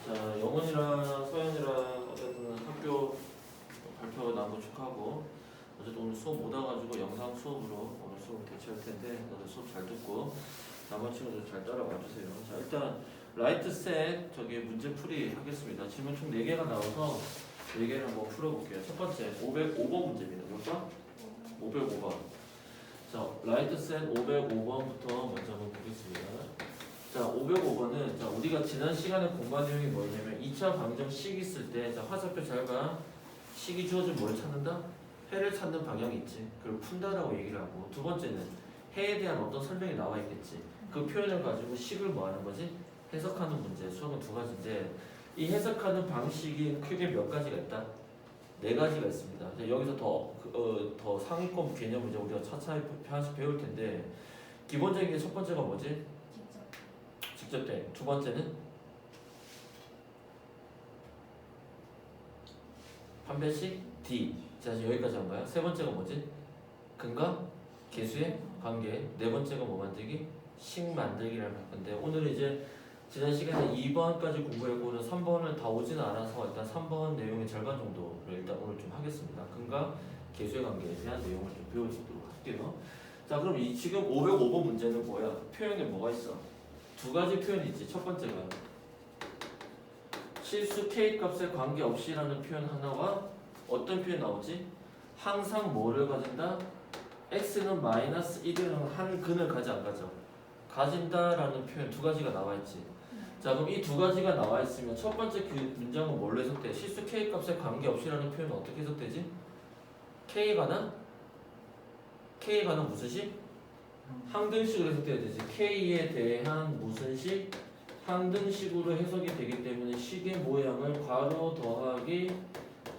자, 영훈이랑 서현이랑 어쨌든 학교 발표 나온 거 축하하고 어쨌든 오늘 수업 못 와가지고 영상 수업으로 오늘 수업 대체할 텐데 너들 수업 잘 듣고 나머지 친구들 잘 따라와 주세요. 자, 일단 라이트 셋 저기 문제 풀이 하겠습니다. 질문 총 4개가 나와서 4개를 한번 풀어볼게요. 첫 번째 505번 문제입니다. 몇 번? 505번. 자, 라이트 셋 505번부터 먼저 한번 보겠습니다. 자, 505번은 자, 우리가 지난 시간에 공부한 내용이 뭐냐면 2차 방정 식 있을 때 자, 화살표 잘 봐. 식이 주어지면 뭘 찾는다? 해를 찾는 방향이 있지. 그걸 푼다라고 얘기를 하고 두 번째는 해에 대한 어떤 설명이 나와 있겠지. 그 표현을 가지고 식을 뭐 하는 거지? 해석하는 문제. 수학은 2가지인데 이 해석하는 방식이 크게 몇 가지가 있다? 4가지가 있습니다. 여기서 더 상위권 개념을 이제 우리가 차차히 하나씩 배울 텐데 기본적인 게 첫 번째가 뭐지? 직접 대. 두 번째는 판별식 D. 자, 여기까지 한 거야. 세 번째가 뭐지? 근과 계수의 관계. 네 번째가 뭐 만들기? 식 만들기라는 건데 오늘은 이제 지난 시간에 2번까지 공부했고 오늘 3번을 다 오지는 않아서 일단 3번 내용의 절반 정도를 일단 오늘 좀 하겠습니다. 근과 계수의 관계에 대한 내용을 좀 배워보도록 할게요. 자, 그럼 이 지금 505번 문제는 뭐야? 표현에 뭐가 있어? 2가지 표현이 있지. 첫 번째가 실수 k 값에 관계없이라는 표현 하나와 어떤 표현 나오지? 항상 뭐를 가진다? x는 마이너스 1이라는 한 근을 가지 안 가져? 가진다라는 표현 2가지가 나와 있지. 자, 그럼 이 2가지가 나와 있으면 첫 번째 그 문장은 뭘로 해석돼? 실수 k 값에 관계없이라는 표현은 어떻게 해석되지? k에 관한 무슨 식? 항등식으로 해석돼야 되지. k에 대한 무슨 식? 항등식으로 해석이 되기 때문에 식의 모양을 괄호 더하기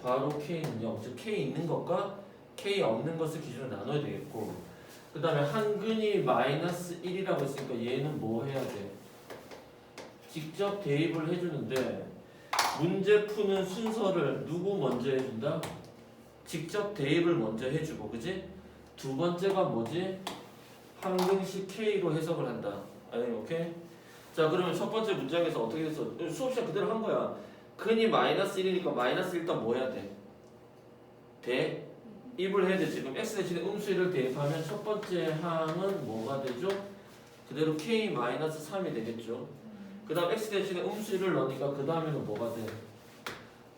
괄호 k는 0, 즉 k 있는 것과 k 없는 것을 기준으로 나눠야 되겠고 그 다음에 한근이 마이너스 1이라고 했으니까 얘는 뭐 해야 돼? 직접 대입을 해주는데 문제 푸는 순서를 누구 먼저 해준다? 직접 대입을 먼저 해주고 그지? 두 번째가 뭐지? 항등식 k로 해석을 한다. 아니, 오케이? 자, 그러면 첫 번째 문장에서 어떻게 됐어? 수업 시간 그대로 한 거야. 근이 마이너스 1이니까 마이너스 일단 뭐 해야 돼? 대입을 해야 되지. 그럼 x 대신에 음수1을 대입하면 첫 번째 항은 뭐가 되죠? 그대로 k 마이너스 3이 되겠죠. 그 다음 x 대신에 음수1을 넣으니까 그 다음에는 뭐가 돼?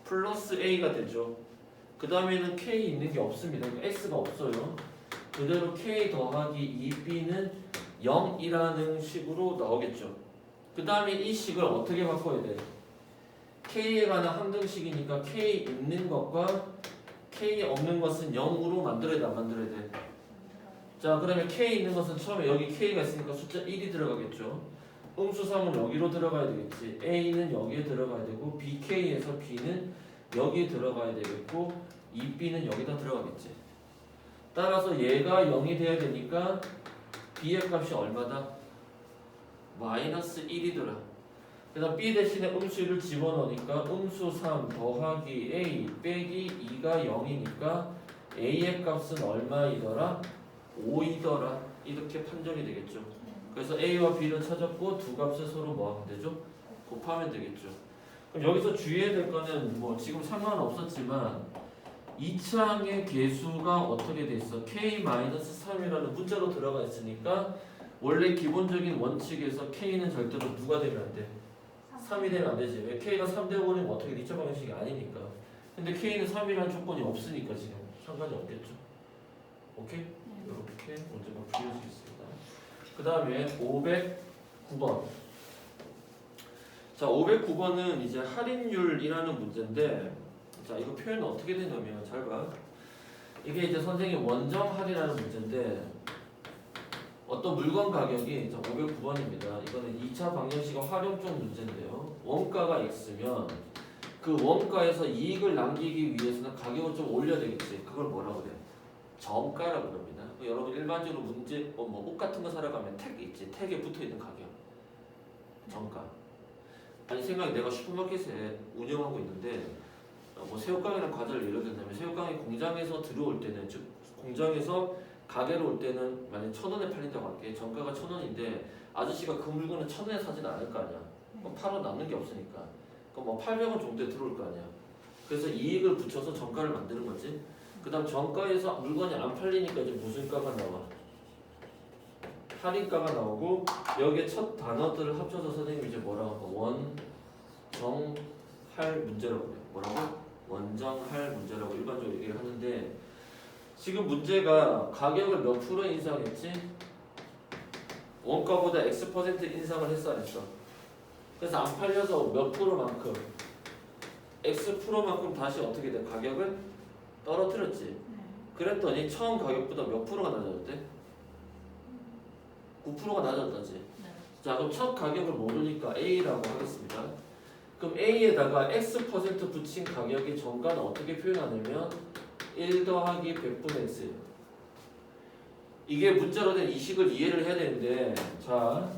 플러스 a가 되죠. 그 다음에는 k 있는 게 없습니다. 그러니까 x가 없어요. 그대로 k 더하기 2b는 0이라는 식으로 나오겠죠. 그 다음에 이 식을 어떻게 바꿔야 돼? k에 관한 항등식이니까 k 있는 것과 k 없는 것은 0으로 만들어야 돼, 안 만들어야 돼? 자, 그러면 k 있는 것은 처음에 여기 k가 있으니까 숫자 1이 들어가겠죠. 음수 3은 여기로 들어가야 되겠지. a는 여기에 들어가야 되고 bk에서 b는 여기에 들어가야 되겠고 2b는 여기다 들어가겠지. 따라서 얘가 0이 돼야 되니까 b의 값이 얼마다? 마이너스 1이더라. 그 다음 b 대신에 음수 1을 집어넣으니까 음수 3 더하기 a 빼기 2가 0이니까 a의 값은 얼마이더라? 5이더라. 이렇게 판정이 되겠죠. 그래서 a와 b를 찾았고 두 값을 서로 뭐 하면 되죠? 곱하면 되겠죠. 그럼 여기서 주의해야 될 거는 뭐 지금 상관없었지만 2차항의 개수가 어떻게 돼 있어? k-3이라는 문자로 들어가 있으니까 원래 기본적인 원칙에서 k는 절대로 누가 되면 안 돼? 3이 되면 안 되지. 왜? k가 3되고 버리면 어떻게 2차 방정식이 아니니까. 근데 k는 3이라는 조건이 없으니까 지금 상관이 없겠죠. 오케이? 이렇게 문제가 풀릴 수 있습니다. 그 다음에 509번. 자, 509번은 이제 할인율이라는 문제인데 자, 이거 표현은 어떻게 되냐면 잘 봐. 이게 이제 선생님 원정 할인이라는 문제인데 어떤 물건 가격이 509번입니다. 이거는 2차 방정식의 활용적 문제인데요. 원가가 있으면 그 원가에서 이익을 남기기 위해서는 가격을 좀 올려야 되겠지. 그걸 뭐라고 그래요? 정가라고 그럽니다. 여러분 일반적으로 문제 옷 같은 거 사러 가면 택 있지. 택에 붙어 있는 가격. 정가. 아니 생각에 내가 슈퍼마켓에 운영하고 있는데 뭐 새우깡이랑 과자를 예를 들자면 새우깡이 공장에서 들어올 때는 즉 공장에서 가게로 올 때는 만약 1,000원에 팔린다고 할게. 정가가 1,000원인데 아저씨가 그 물건을 1,000원에 사진 않을 거 아니야. 그럼 팔아 남는 게 없으니까 그럼 뭐 800원 정도에 들어올 거 아니야. 그래서 이익을 붙여서 정가를 만드는 거지. 그 다음 정가에서 물건이 안 팔리니까 이제 무슨 가가 나와? 할인가가 나오고 여기에 첫 단어들을 합쳐서 선생님이 이제 뭐라고 하고 원정할 문제라고 해요. 뭐라고? 원정할 문제라고 일반적으로 얘기를 하는데 지금 문제가 가격을 몇 프로 인상했지? 원가보다 X% 인상을 했어 안 했어? 그래서 안 팔려서 몇 프로만큼 X%만큼 다시 어떻게 돼? 가격을 떨어뜨렸지. 그랬더니 처음 가격보다 몇 프로가 낮아졌대? 9%가 낮아졌다지. 자 그럼 첫 가격을 모르니까 A라고 하겠습니다. 그럼 A에다가 X% 붙인 가격의 정가는 어떻게 표현하냐면 1 더하기 100분의 X예요. 이게 문자로 된 이식을 이해를 해야 되는데 자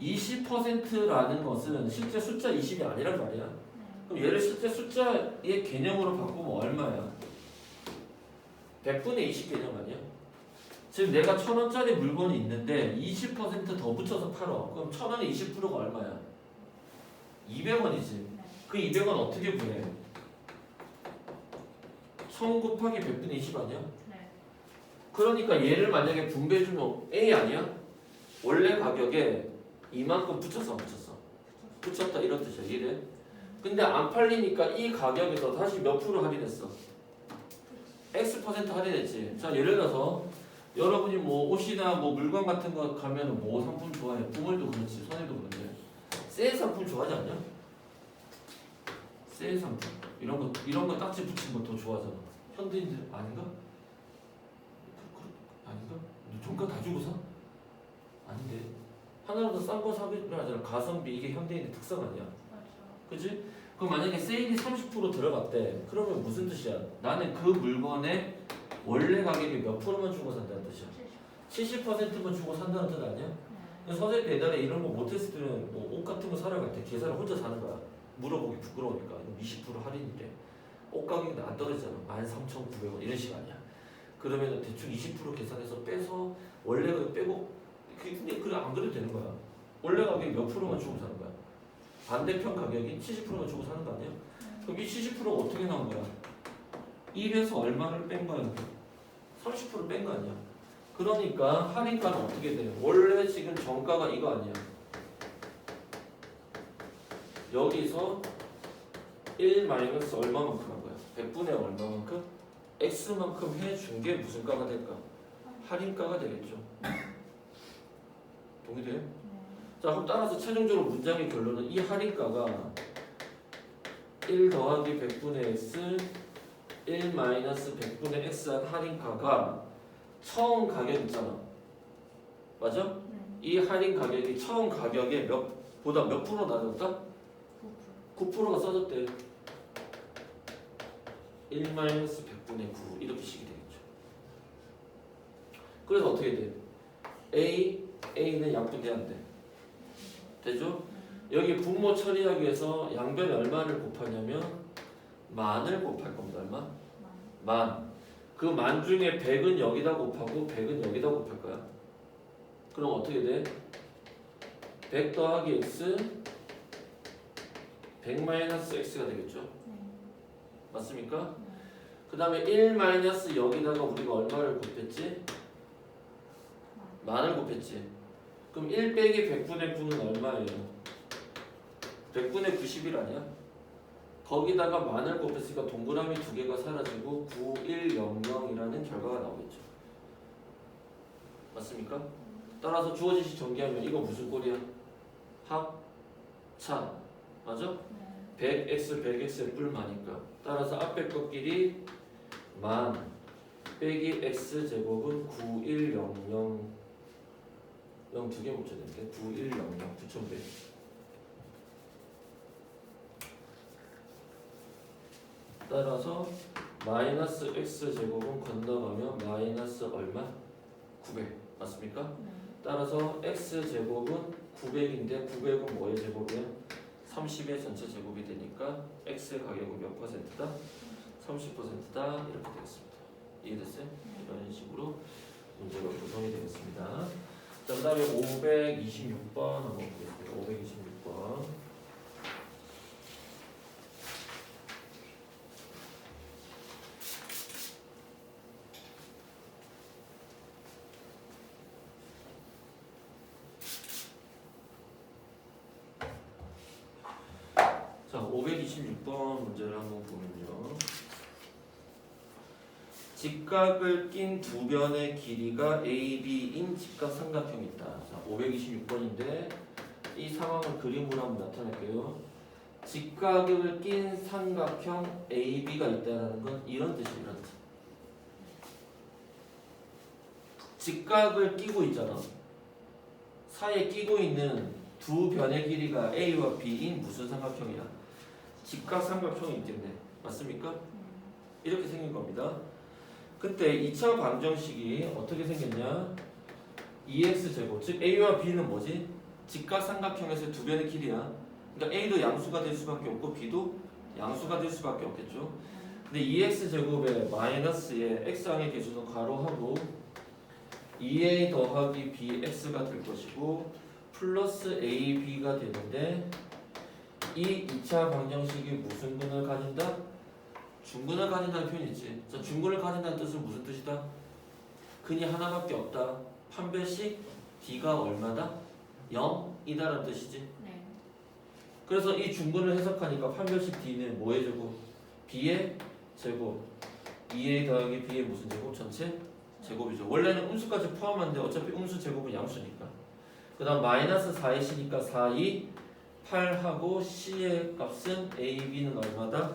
20%라는 것은 실제 숫자 20이 아니란 말이야. 그럼 얘를 실제 숫자의 개념으로 바꾸면 얼마야? 100분의 20 개념 아니야? 지금 내가 1,000원짜리 물건이 있는데 20%더 붙여서 팔어. 그럼 1,000원의 20%가 얼마야? 200원이지. 그 200원 어떻게 구해? 1000 곱하기 100분의 20 아니야? 그러니까 얘를 만약에 분배해주면 A 아니야? 원래 가격에 이만큼 붙였어 안 붙였어? 붙였다 이런 뜻이야. 이래? 근데 안 팔리니까 이 가격에서 다시 몇 프로 할인했어? X% 할인했지. 자 예를 들어서 여러분이 뭐 옷이나 뭐 물건 같은 거 가면 뭐 상품 좋아해? 부모님도 그렇지, 선생님도 그런데 세일 상품 좋아하지 않냐? 세일 상품 이런 거 딱지 붙인 거 더 좋아하잖아. 현대인들 아닌가? 아닌가? 너 종가 다 주고 사? 아닌데 하나라도 싼 거 사기로 하잖아. 가성비 이게 현대인의 특성 아니야? 그치? 그럼 만약에 세일이 30% 들어갔대. 그러면 무슨 뜻이야? 나는 그 물건의 원래 가격이 몇 프로만 주고 산다는 뜻이야. 70%만 주고 산다는 뜻 아니야? 선생님 옛날에 이런 거 못했을 때는 뭐 옷 같은 거 사러 갈 때 계산을 혼자 사는 거야. 물어보기 부끄러우니까 20% 할인이래. 옷 가격이 안 떨어지잖아. 13,900원 이런 식 아니야. 그러면 대충 20% 계산해서 빼서 원래 가격 빼고 근데 그래 안 그래도 되는 거야. 원래 가격이 몇 프로만 주고 사는 거야. 반대편 가격이 70%만 주고 사는 거 아니야? 그럼 이 70%가 어떻게 나온 거야? 1에서 얼마를 뺀 거야? 30% 뺀 거 아니야? 그러니까 할인가는 어떻게 돼? 원래 지금 정가가 이거 아니야? 여기서 1 마이너스 얼마만큼 한 거야? 100분의 얼마만큼? X만큼 해준 게 무슨 가가 될까? 할인가가 되겠죠. 동의돼요? 자 그럼 따라서 최종적으로 문장의 결론은 이 할인가가 1 더하기 100분의 X 1 마이너스 100분의 X한 할인가가 처음 가격 있잖아. 맞아? 이 할인 가격이 처음 가격에 보다 몇 프로 낮았다? 9%가 써졌대. 1 마이너스 100분의 9 이렇게 식이 되겠죠. 그래서 어떻게 돼? A는 양분돼야 안 돼. 되죠? 여기 분모 처리하기 위해서 양변에 얼마를 곱하냐면 만을 곱할 겁니다. 얼마? 만. 그 만 중에 100은 여기다 곱하고 100은 여기다 곱할 거야. 그럼 어떻게 돼? 100 더하기 x 100 마이너스 x가 되겠죠? 맞습니까? 그 다음에 1 마이너스 여기다가 우리가 얼마를 곱했지? 만을 곱했지. 그럼 1 빼기 100분의 9는 얼마예요? 100분의 90일 아니야? 거기다가 만을 곱했으니까 동그라미 두 개가 사라지고 9100이라는 결과가 나오겠죠. 맞습니까? 따라서 주어진 식 전개하면 이거 무슨 꼴이야? 합차. 맞아? 100x 100x의 뿔마니까. 따라서 앞에 것끼리 만 빼기 x 제곱은 9100 0 두 개 붙여야 되는데 9100 9,100. 따라서 마이너스 x 제곱은 건너가면 마이너스 얼마? 900 맞습니까? 따라서 x 제곱은 900인데 900은 뭐의 제곱이야? 30의 전체 제곱이 되니까 x의 가격은 몇 %다? 30%다 이렇게 되겠습니다. 이해됐어요? 이런 식으로 문제가 구성이 되겠습니다. 자, 그 다음에 526번 한번 보겠습니다. 526번 526번 문제를 한번 보면요. 직각을 낀 두 변의 길이가 AB인 직각삼각형이 있다. 자, 526번인데 이 상황을 그림으로 한번 나타낼게요. 직각을 낀 삼각형 AB가 있다는 건 이런 뜻이에요. 이런 뜻. 직각을 끼고 있잖아. 사이에 끼고 있는 두 변의 길이가 A와 B인 무슨 삼각형이야? 직각삼각형이기 때문에. 맞습니까? 이렇게 생긴 겁니다. 그때 2차 방정식이 어떻게 생겼냐? 2x제곱, 즉 A와 B는 뭐지? 직각삼각형에서 두 변의 길이야. 그러니까 A도 양수가 될 수밖에 없고 B도 양수가 될 수밖에 없겠죠. 근데 2x제곱에 마이너스에 x항의 개수는 괄호하고 2a 더하기 bx가 될 것이고 플러스 ab가 되는데 이 2차 방정식이 무슨 근을 가진다? 중근을 가진다는 표현이 있지. 자, 중근을 가진다는 뜻은 무슨 뜻이다? 근이 하나밖에 없다. 판별식 d가 얼마다? 0이다라는 뜻이지. 네. 그래서 이 중근을 해석하니까 판별식 d는 뭐의 제곱? b의 제곱. 2a 더하기 b의 무슨 제곱? 전체 제곱이죠. 원래는 음수까지 포함하는데 어차피 음수 제곱은 양수니까. 그 다음 마이너스 4의 c니까 4, 2, 8하고 c의 값은 a, b는 얼마다?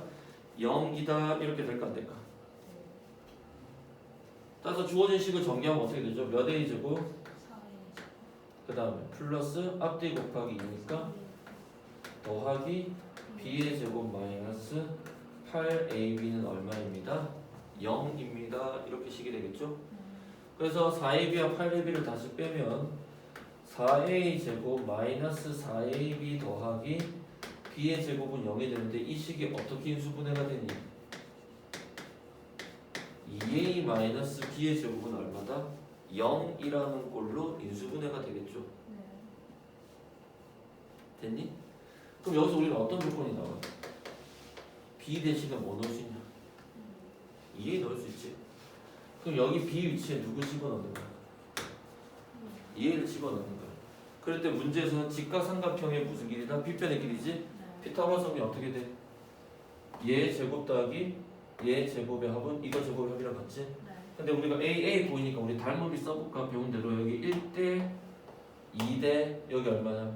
0이다. 이렇게 될까 안 될까? 따라서 주어진 식을 정리하면 어떻게 되죠? 몇 a 제곱? 4의 그 다음에 플러스 앞뒤 곱하기 2니까 더하기 b의 제곱 마이너스 8ab는 얼마입니다? 0입니다. 이렇게 식이 되겠죠? 그래서 4ab와 8ab를 다시 빼면 4a 제곱 마이너스 4ab 더하기 b의 제곱은 0이 되는데 이 식이 어떻게 인수분해가 되니? 2a 마이너스 b의 제곱은 얼마다? 0이라는 꼴로 인수분해가 되겠죠. 됐니? 그럼 여기서 우리는 어떤 조건이 나와? b 대신에 뭐 넣을 수 있냐? 2a 넣을 수 있지. 그럼 여기 b 위치에 누구 집어넣는 거야? 2a를 집어넣는 거야. 그럴 때 문제에서는 직각삼각형의 무슨 길이다? 빗변의 길이지? 피타고라스는 어떻게 돼? 얘 제곱 더하기 얘 제곱의 합은 이거 제곱의 합이랑 같지? 근데 우리가 a 보이니까 우리 닮음이 써볼까? 배운 대로 여기 1대 2대 여기 얼마냐?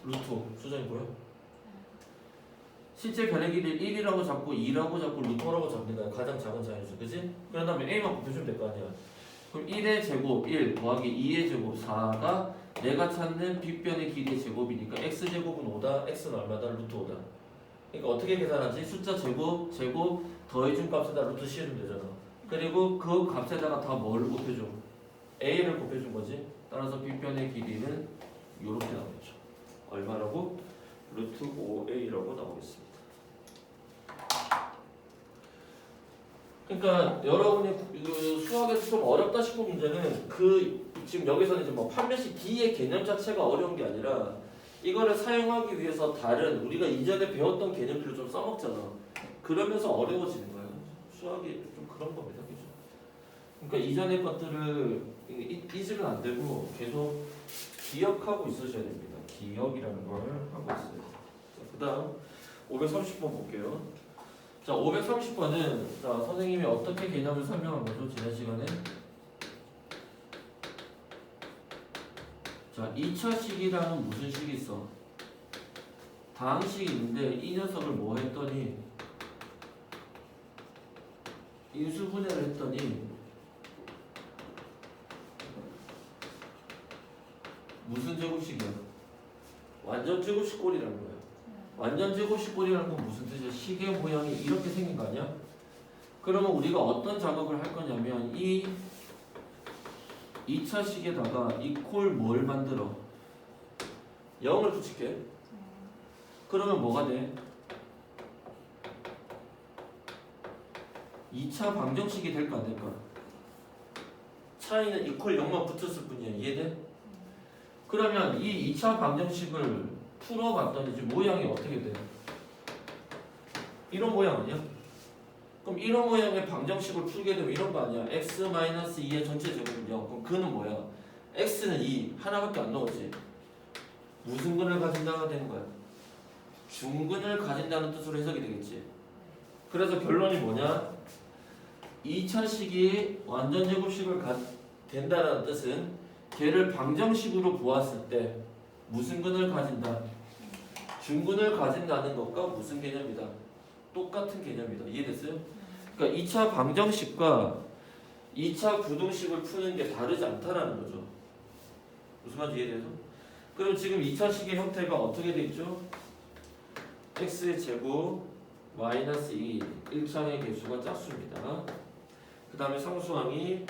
루트 5 수정이 보여? 실제 변의 길이를 1이라고 잡고 2라고 잡고 루트 5라고 잡니다. 가장 작은 자연수, 그지? 그런 다음에 a만 곱해주면 될 거 아니야. 그럼 1의 제곱 1 더하기 2의 제곱 4가 내가 찾는 빗변의 길이의 제곱이니까 x제곱은 5다. x는 얼마다? 루트 5다. 그러니까 어떻게 계산하지? 숫자 제곱 더해준 값에다 루트 씌워주면 되잖아. 그리고 그 값에다가 다 뭘 곱해줘? a를 곱해준 거지. 따라서 빗변의 길이는 이렇게 나오겠죠. 얼마라고? 루트 5a라고 나오겠습니다. 그러니까 여러분이 수학에서 좀 어렵다 싶은 문제는 지금 여기서는 이제 뭐 판별식 D의 개념 자체가 어려운 게 아니라 이거를 사용하기 위해서 다른 우리가 이전에 배웠던 개념들을 좀 써먹잖아. 그러면서 어려워지는 거예요. 수학이 좀 그런 겁니다. 그죠? 그러니까 이전의 것들을 잊으면 안 되고 계속 기억하고 있으셔야 됩니다. 기억이라는 걸 하고 있어요. 그 다음 530번 볼게요. 자, 530번은 자, 선생님이 어떻게 개념을 설명한 거죠? 지난 시간에. 자, 2차식이라는 무슨 식이 있어? 다항식이 있는데 이 녀석을 뭐 했더니 인수분해를 했더니 무슨 제곱식이야? 완전 제곱식 꼴이라는 거야. 완전 제곱식 꼴이라는 건 무슨 뜻이야? 식의 모양이 이렇게 생긴 거 아니야? 그러면 우리가 어떤 작업을 할 거냐면 이 2차식에다가 이 꼴 뭘 만들어? 0을 붙일게. 그러면 뭐가 돼? 2차 방정식이 될까 안 될까? 차이는 이퀄 0만 붙었을 뿐이야. 이해돼? 그러면 이 2차 방정식을 풀어봤더니 지금 모양이 어떻게 돼? 이런 모양 아니야? 그럼 이런 모양의 방정식을 풀게 되면 이런 거 아니야? x-2의 전체 제곱은 0. 그럼 그는 뭐야? x는 2. 하나밖에 안 나오지. 무슨 근을 가진다가 되는 거야? 중근을 가진다는 뜻으로 해석이 되겠지. 그래서 결론이 뭐냐? 2차식이 완전 제곱식을 된다는 뜻은 걔를 방정식으로 보았을 때 무슨 근을 가진다? 중근을 가진다는 것과 무슨 개념이다? 똑같은 개념이다. 이해됐어요? 그러니까 2차 방정식과 2차 부등식을 푸는 게 다르지 않다라는 거죠. 무슨 말인지 이해돼서? 그럼 지금 2차식의 형태가 어떻게 돼 있죠? x의 제곱 마이너스 2 1차의 개수가 짝수입니다. 그 다음에 상수항이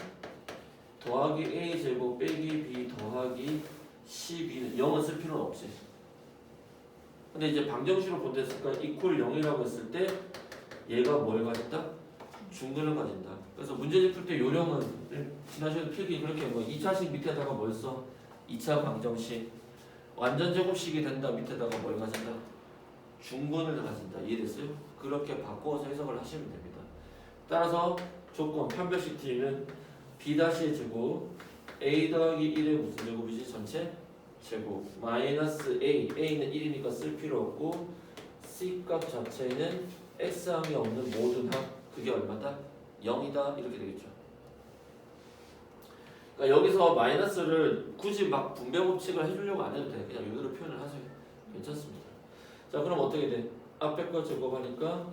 더하기 a 제곱 빼기 b 더하기 12는 0은 쓸 필요는 없지. 근데 이제 방정식으로 본댔으니까 이퀄 0이라고 했을 때 얘가 뭘 가진다? 중근을 가진다. 그래서 문제집 풀 때 요령은 지난 시간에 필기 그렇게 뭐 2차식 밑에다가 뭘 써? 2차 방정식 완전 제곱식이 된다 밑에다가 뭘 가진다? 중근을 가진다. 이해됐어요? 그렇게 바꿔서 해석을 하시면 됩니다. 따라서 조건 편별식 t는 b-의 제곱 a 더하기 1의 무슨 제곱이지? 전체 제곱 마이너스 a는 1이니까 쓸 필요 없고 c 값 자체는 x항이 없는 모든 항 그게 얼마다? 0이다 이렇게 되겠죠. 그러니까 여기서 마이너스를 굳이 막 분배 법칙을 해주려고 안 해도 돼. 그냥 이대로 표현을 하세요. 괜찮습니다. 자 그럼 어떻게 돼? 앞에 거 제곱하니까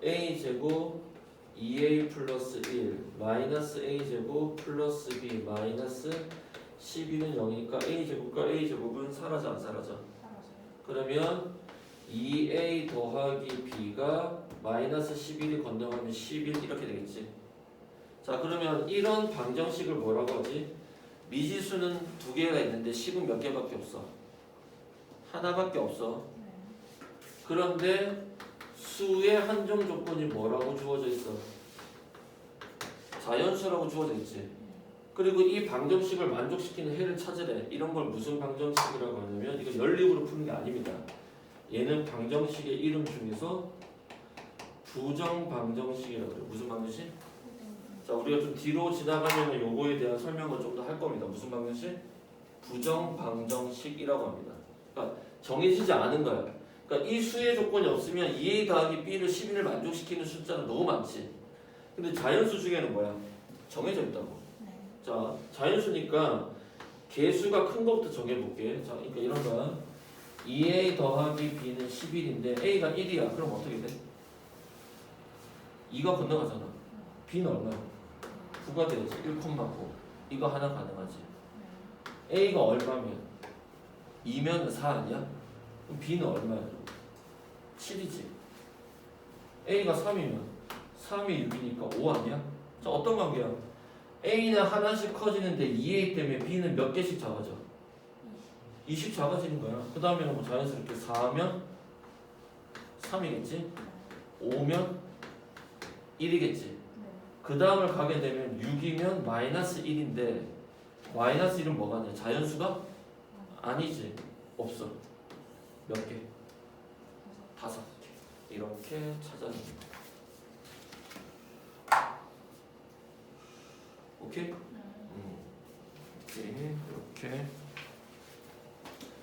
a 제곱 2a 플러스 1 마이너스 a 제곱 플러스 b 마이너스 12는 0이니까 a 제곱과 a 제곱은 사라져 안 사라져? 그러면 2a 더하기 b가 마이너스 11이 건너가면 11 이렇게 되겠지. 자 그러면 이런 방정식을 뭐라고 하지? 미지수는 두 개가 있는데 식은 몇 개밖에 없어? 하나밖에 없어. 그런데 수의 한정 조건이 뭐라고 주어져 있어? 자연수라고 주어져 있지. 그리고 이 방정식을 만족시키는 해를 찾으래. 이런 걸 무슨 방정식이라고 하냐면 이거 연립으로 푸는 게 아닙니다. 얘는 방정식의 이름 중에서 부정 방정식이라고 해요. 무슨 방정식? 자 우리가 좀 뒤로 지나가면 요거에 대한 설명을 좀 더 할 겁니다. 무슨 방정식? 부정 방정식이라고 합니다. 그러니까 정해지지 않은 거야. 그러니까 이 수의 조건이 없으면 2a 더하기 b를 11을 만족시키는 숫자는 너무 많지. 근데 자연수 중에는 뭐야? 정해져 있다고. 자 자연수니까 개수가 큰 것부터 정해볼게. 자 그러니까 이런 거야. 2a 더하기 b는 11인데 a가 1이야. 그럼 어떻게 돼? 2가 건너가잖아. b는 얼마야? 9가 되겠지. 1,9. 이거 하나 가능하지. a가 얼마면? 2면 4 아니야? 그럼 b는 얼마야? 7이지. a가 3이면 3이 6이니까 5 아니야? 자 어떤 관계야? a는 하나씩 커지는데 2a 때문에 b는 몇 개씩 작아져? 20 작아지는 거야. 그 다음에는 뭐 자연스럽게 4면 3이겠지? 5면 1이겠지? 그 다음을 가게 되면 6이면 마이너스 1인데 마이너스 1은 뭐가 돼? 자연수가? 아니지. 없어. 몇 개? 5개. 이렇게 찾아줍니다. 오케이? 오케이. 이렇게.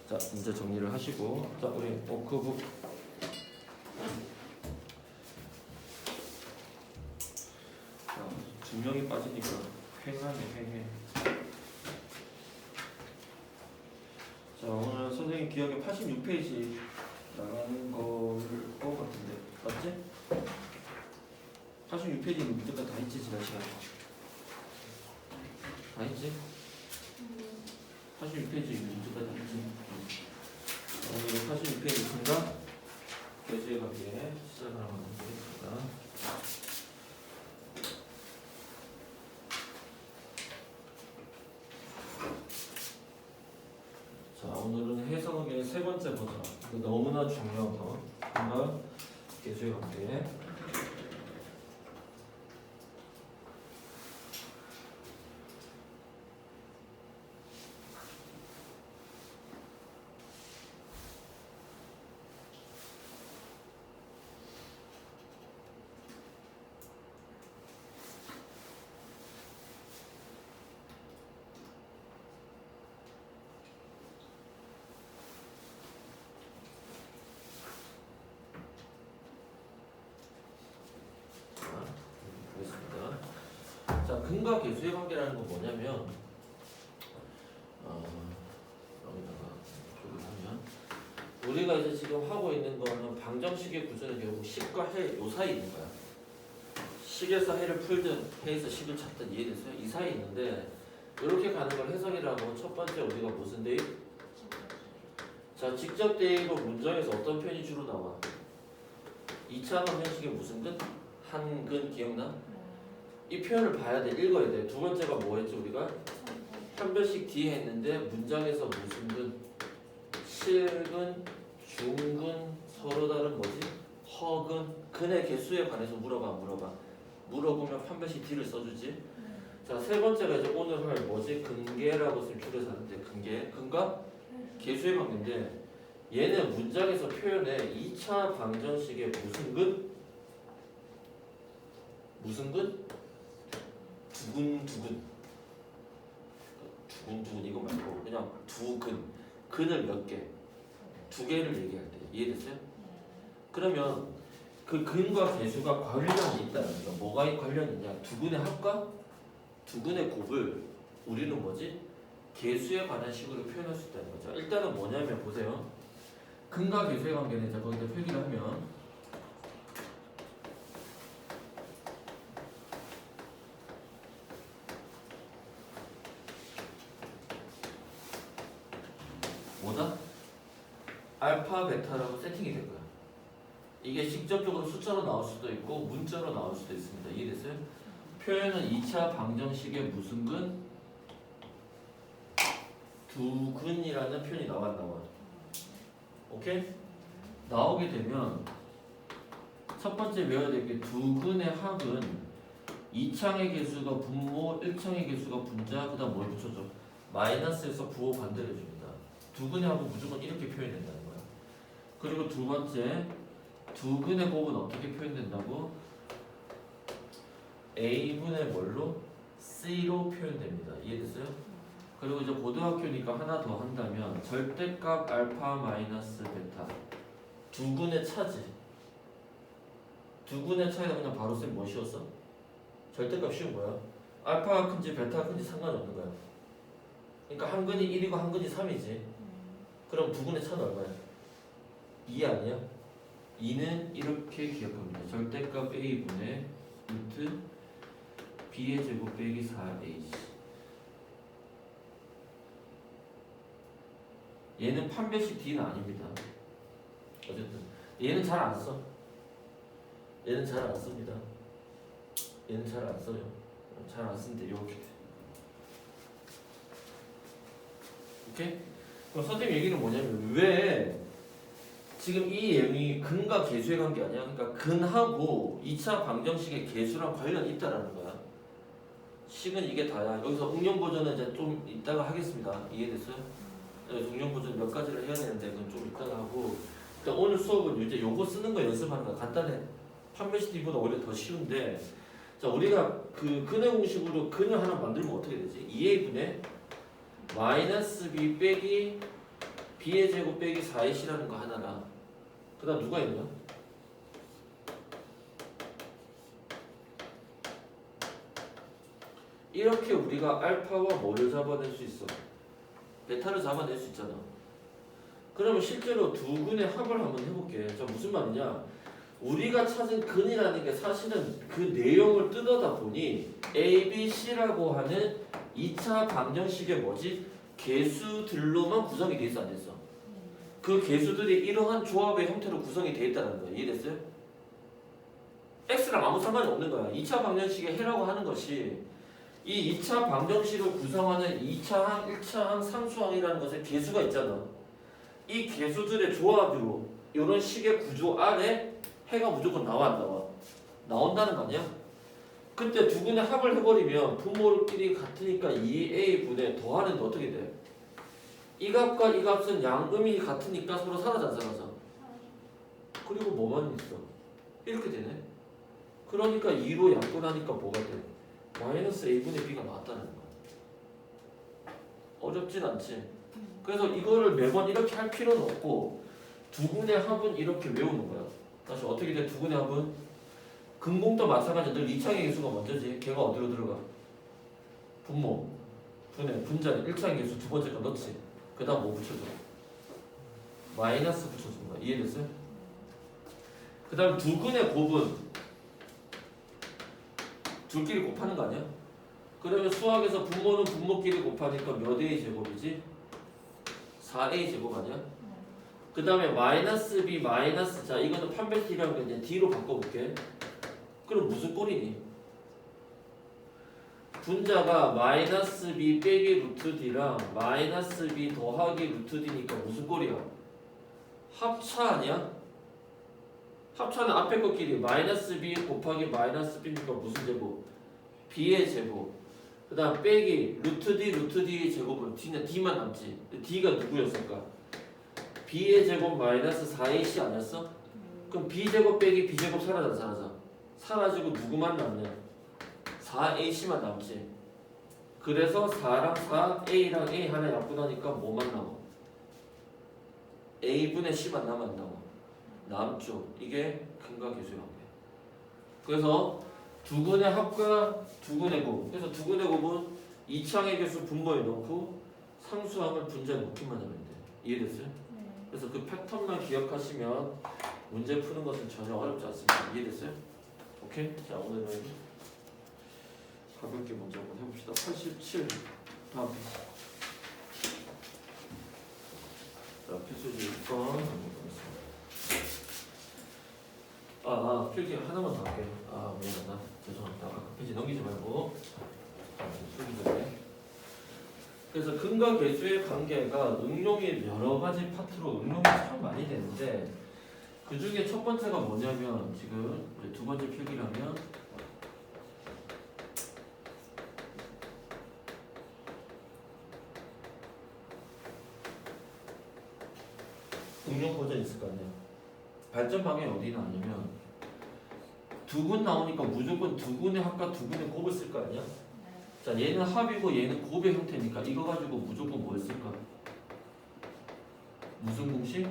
자, 이제 정리를 하시고. 자, 우리 워크북. 자, 2명이 빠지니까 횡하네, 횡해. 자, 오늘 선생님 기억에 86페이지 나가는 거를 것 같은데. 맞지? 86페이지는 무조건 다 했지, 지난 시간에. 다 했지? 86페이지 무조건 다 했지. 오늘 86페이지 있습니다. 개수에 가게 시작을 한번 해보겠습니다. 자, 오늘은 해석의 세 번째 버전. 너무나 중요한 거. 정말 개수에 가게. 근과 계수의 관계라는 건 뭐냐면 여기다가 표를 하면 우리가 이제 지금 하고 있는 거는 방정식의 구조는 결국 식과 해 요 사이 있는 거야. 식에서 해를 풀든 해에서 식을 찾든 이해됐어요? 이 사이에 있는데 이렇게 가는 걸 해석이라고 첫 번째 우리가 무슨 대입? 자, 직접 대입은 문장에서 어떤 표현이 주로 나와? 2차 방정식의 무슨 근? 한근 기억나? 이 표현을 봐야 돼. 읽어야 돼. 두 번째가 뭐 했지 우리가? 한별씩 뒤에 했는데 문장에서 무슨 근? 실근, 중근, 서로 다른 뭐지? 허근, 근의 개수에 관해서 물어봐 안 물어봐? 물어보면 판별식 뒤를 써주지. 자, 세 번째가 이제 오늘 할 뭐지? 근계라고 쓸 줄여서 하는데 근계, 근과 개수의 관계인데 얘는 문장에서 표현해 2차 방정식의 무슨 근? 무슨 근? 두근 이거 말고 그냥 두근 근을 몇 개? 두 개를 얘기할 때 이해됐어요? 그러면 그 근과 개수가 관련이 있다는 거 뭐가 관련이 있냐? 두근의 합과 두근의 곱을 우리는 뭐지? 개수에 관한 식으로 표현할 수 있다는 거죠. 일단은 뭐냐면 보세요. 근과 개수의 관계는 이제 거기다 표기를 하면 뭐다? 알파, 베타라고 세팅이 될 거야. 이게 직접적으로 숫자로 나올 수도 있고 문자로 나올 수도 있습니다. 이해됐어요? 표현은 2차 방정식의 무슨 근? 두근이라는 표현이 나와. 오케이? 나오게 되면 첫 번째 외워야 될 게 두근의 합은 2창의 개수가 분모, 1창의 개수가 분자, 그 다음 뭘 붙여줘? 마이너스에서 부호 반대를 해줍니다. 두근의 합은 무조건 이렇게 표현된다는 거야. 그리고 두 번째, 두근의 곱은 어떻게 표현된다고? A분의 뭘로? C로 표현됩니다. 이해됐어요? 그리고 이제 고등학교니까 하나 더 한다면 절대값 알파 마이너스 베타 두근의 차지. 두근의 차이가 그냥 바로 쌤 뭐 씌웠어? 절대값 씌운 거야. 알파가 큰지 베타가 큰지 상관이 없는 거야. 그러니까 한 근이 1이고 한 근이 3이지. 그럼 두근의 차는 얼마야? 2 아니야? 2는 이렇게 기억합니다. 절대값 A분의 루트 B의 제곱 빼기 4AC. 얘는 판별식 D는 아닙니다. 어쨌든 얘는 잘 안 써. 얘는 잘 안 씁니다. 얘는 잘 안 써요. 잘 안 쓰는데 이렇게 돼. 오케이? 그럼 선생님 얘기는 뭐냐면 왜 지금 이 내용이 근과 개수의 관계 아니야? 그러니까 근하고 2차 방정식의 개수랑 관련이 있다라는 거야. 식은 이게 다야. 여기서 응용 버전은 이제 좀 이따가 하겠습니다. 이해됐어요? 응용 버전 몇 가지를 해야 되는데 그건 좀 이따가 하고 일단 오늘 수업은 이제 요거 쓰는 거 연습하는 거 간단해. 판별식 D보다 오히려 더 쉬운데 자 우리가 그 근의 공식으로 근을 하나 만들면 어떻게 되지? 2A분의 마이너스 B 빼기 B의 제곱 빼기 4C라는 거 하나랑 그 다음 누가 있냐? 이렇게 우리가 알파와 뭐를 잡아낼 수 있어? 베타를 잡아낼 수 있잖아. 그러면 실제로 두 근의 합을 한번 해볼게. 자 무슨 말이냐? 우리가 찾은 근이라는 게 사실은 그 내용을 뜯어다 보니 A, B, C라고 하는 2차 방정식의 뭐지? 개수들로만 구성이 돼 있어 안 됐어? 그 개수들이 이러한 조합의 형태로 구성이 돼 있다는 거야. 이해됐어요? X랑 아무 상관이 없는 거야. 2차 방정식의 해라고 하는 것이 이 2차 방정식을 구성하는 2차항, 1차항, 상수항이라는 것에 개수가 있잖아. 이 개수들의 조합으로 이런 식의 구조 안에 해가 무조건 나와 안 나와? 나온다는 거 아니야? 그때 두 근의 합을 해버리면 분모끼리 같으니까 2A분의 더하는데 어떻게 돼? 이 값과 이 값은 양음이 같으니까 서로 사라져 안 사라져? 그리고 뭐만 있어? 이렇게 되네. 그러니까 2로 약분하니까 뭐가 돼? 마이너스 A분의 B가 나왔다는 거야. 어렵진 않지? 그래서 이거를 매번 이렇게 할 필요는 없고 두 근의 합은 이렇게 외우는 거야. 다시 어떻게 돼? 두 근의 합은? 근공도 마찬가지야. 늘 2창의 개수가 먼저지. 걔가 어디로 들어가? 분모, 분해, 분자리 1차의 개수 두 번째 거 넣지. 그 다음 뭐 붙여줘? 마이너스 붙여주는 거야. 이해됐어요? 그 다음 두근의 곱은 둘끼리 곱하는 거 아니야? 그러면 수학에서 분모는 분모끼리 곱하니까 몇 A 제곱이지? 4A 제곱 아니야? 그 다음에 마이너스 B 마이너스 자 이거는 판별식이라는 거 이제 D로 바꿔볼게. 그럼 무슨 꼴이니? 분자가 마이너스 B 빼기 루트 D랑 마이너스 B 더하기 루트 D니까 무슨 꼴이야? 합차 아니야? 합차는 앞에 것끼리 마이너스 B 곱하기 마이너스 B니까 무슨 제곱? B의 제곱. 그 다음 빼기 루트 D 제곱은 D만 남지. D가 누구였을까? B의 제곱 마이너스 4AC 아니었어? 그럼 B제곱 빼기 B제곱 사라져. 사라지고 누구만 남냐? 4AC만 남지. 그래서 4랑 4, A랑 A 하나 약분하니까 뭐만 남아? A분의 C만 남아 안 남아? 남죠. 이게 근과 계수의 관계. 그래서 두근의 합과 두근의 곱. 그래서 두근의 곱은 이차의 개수 분모에 넣고 상수항을 분자에 넣기만 하면 돼. 이해됐어요? 그래서 그 패턴만 기억하시면 문제 푸는 것은 전혀 어렵지 않습니다. 이해됐어요? 오케이? 자 오늘은 가볍게 먼저 한번 해봅시다. 87 다음 페이지. 자 필수지 6번 필기 하나만 더 할게요. 미안하다. 죄송합니다. 페이지 넘기지 말고 쓰기 전에. 그래서 근과 계수의 관계가 응용이 여러 가지 파트로 응용이 참 많이 되는데 그 중에 첫 번째가 뭐냐면 지금 두 번째 필기라면 응용 버전 있을 거 아니에요. 발전 방향이 어디 나냐면 두근 나오니까 무조건 두근의 합과 두근의 곱을 쓸 거 아니야? 자 얘는 합이고 얘는 곱의 형태니까 이거 가지고 무조건 뭘 쓸까? 무슨 공식?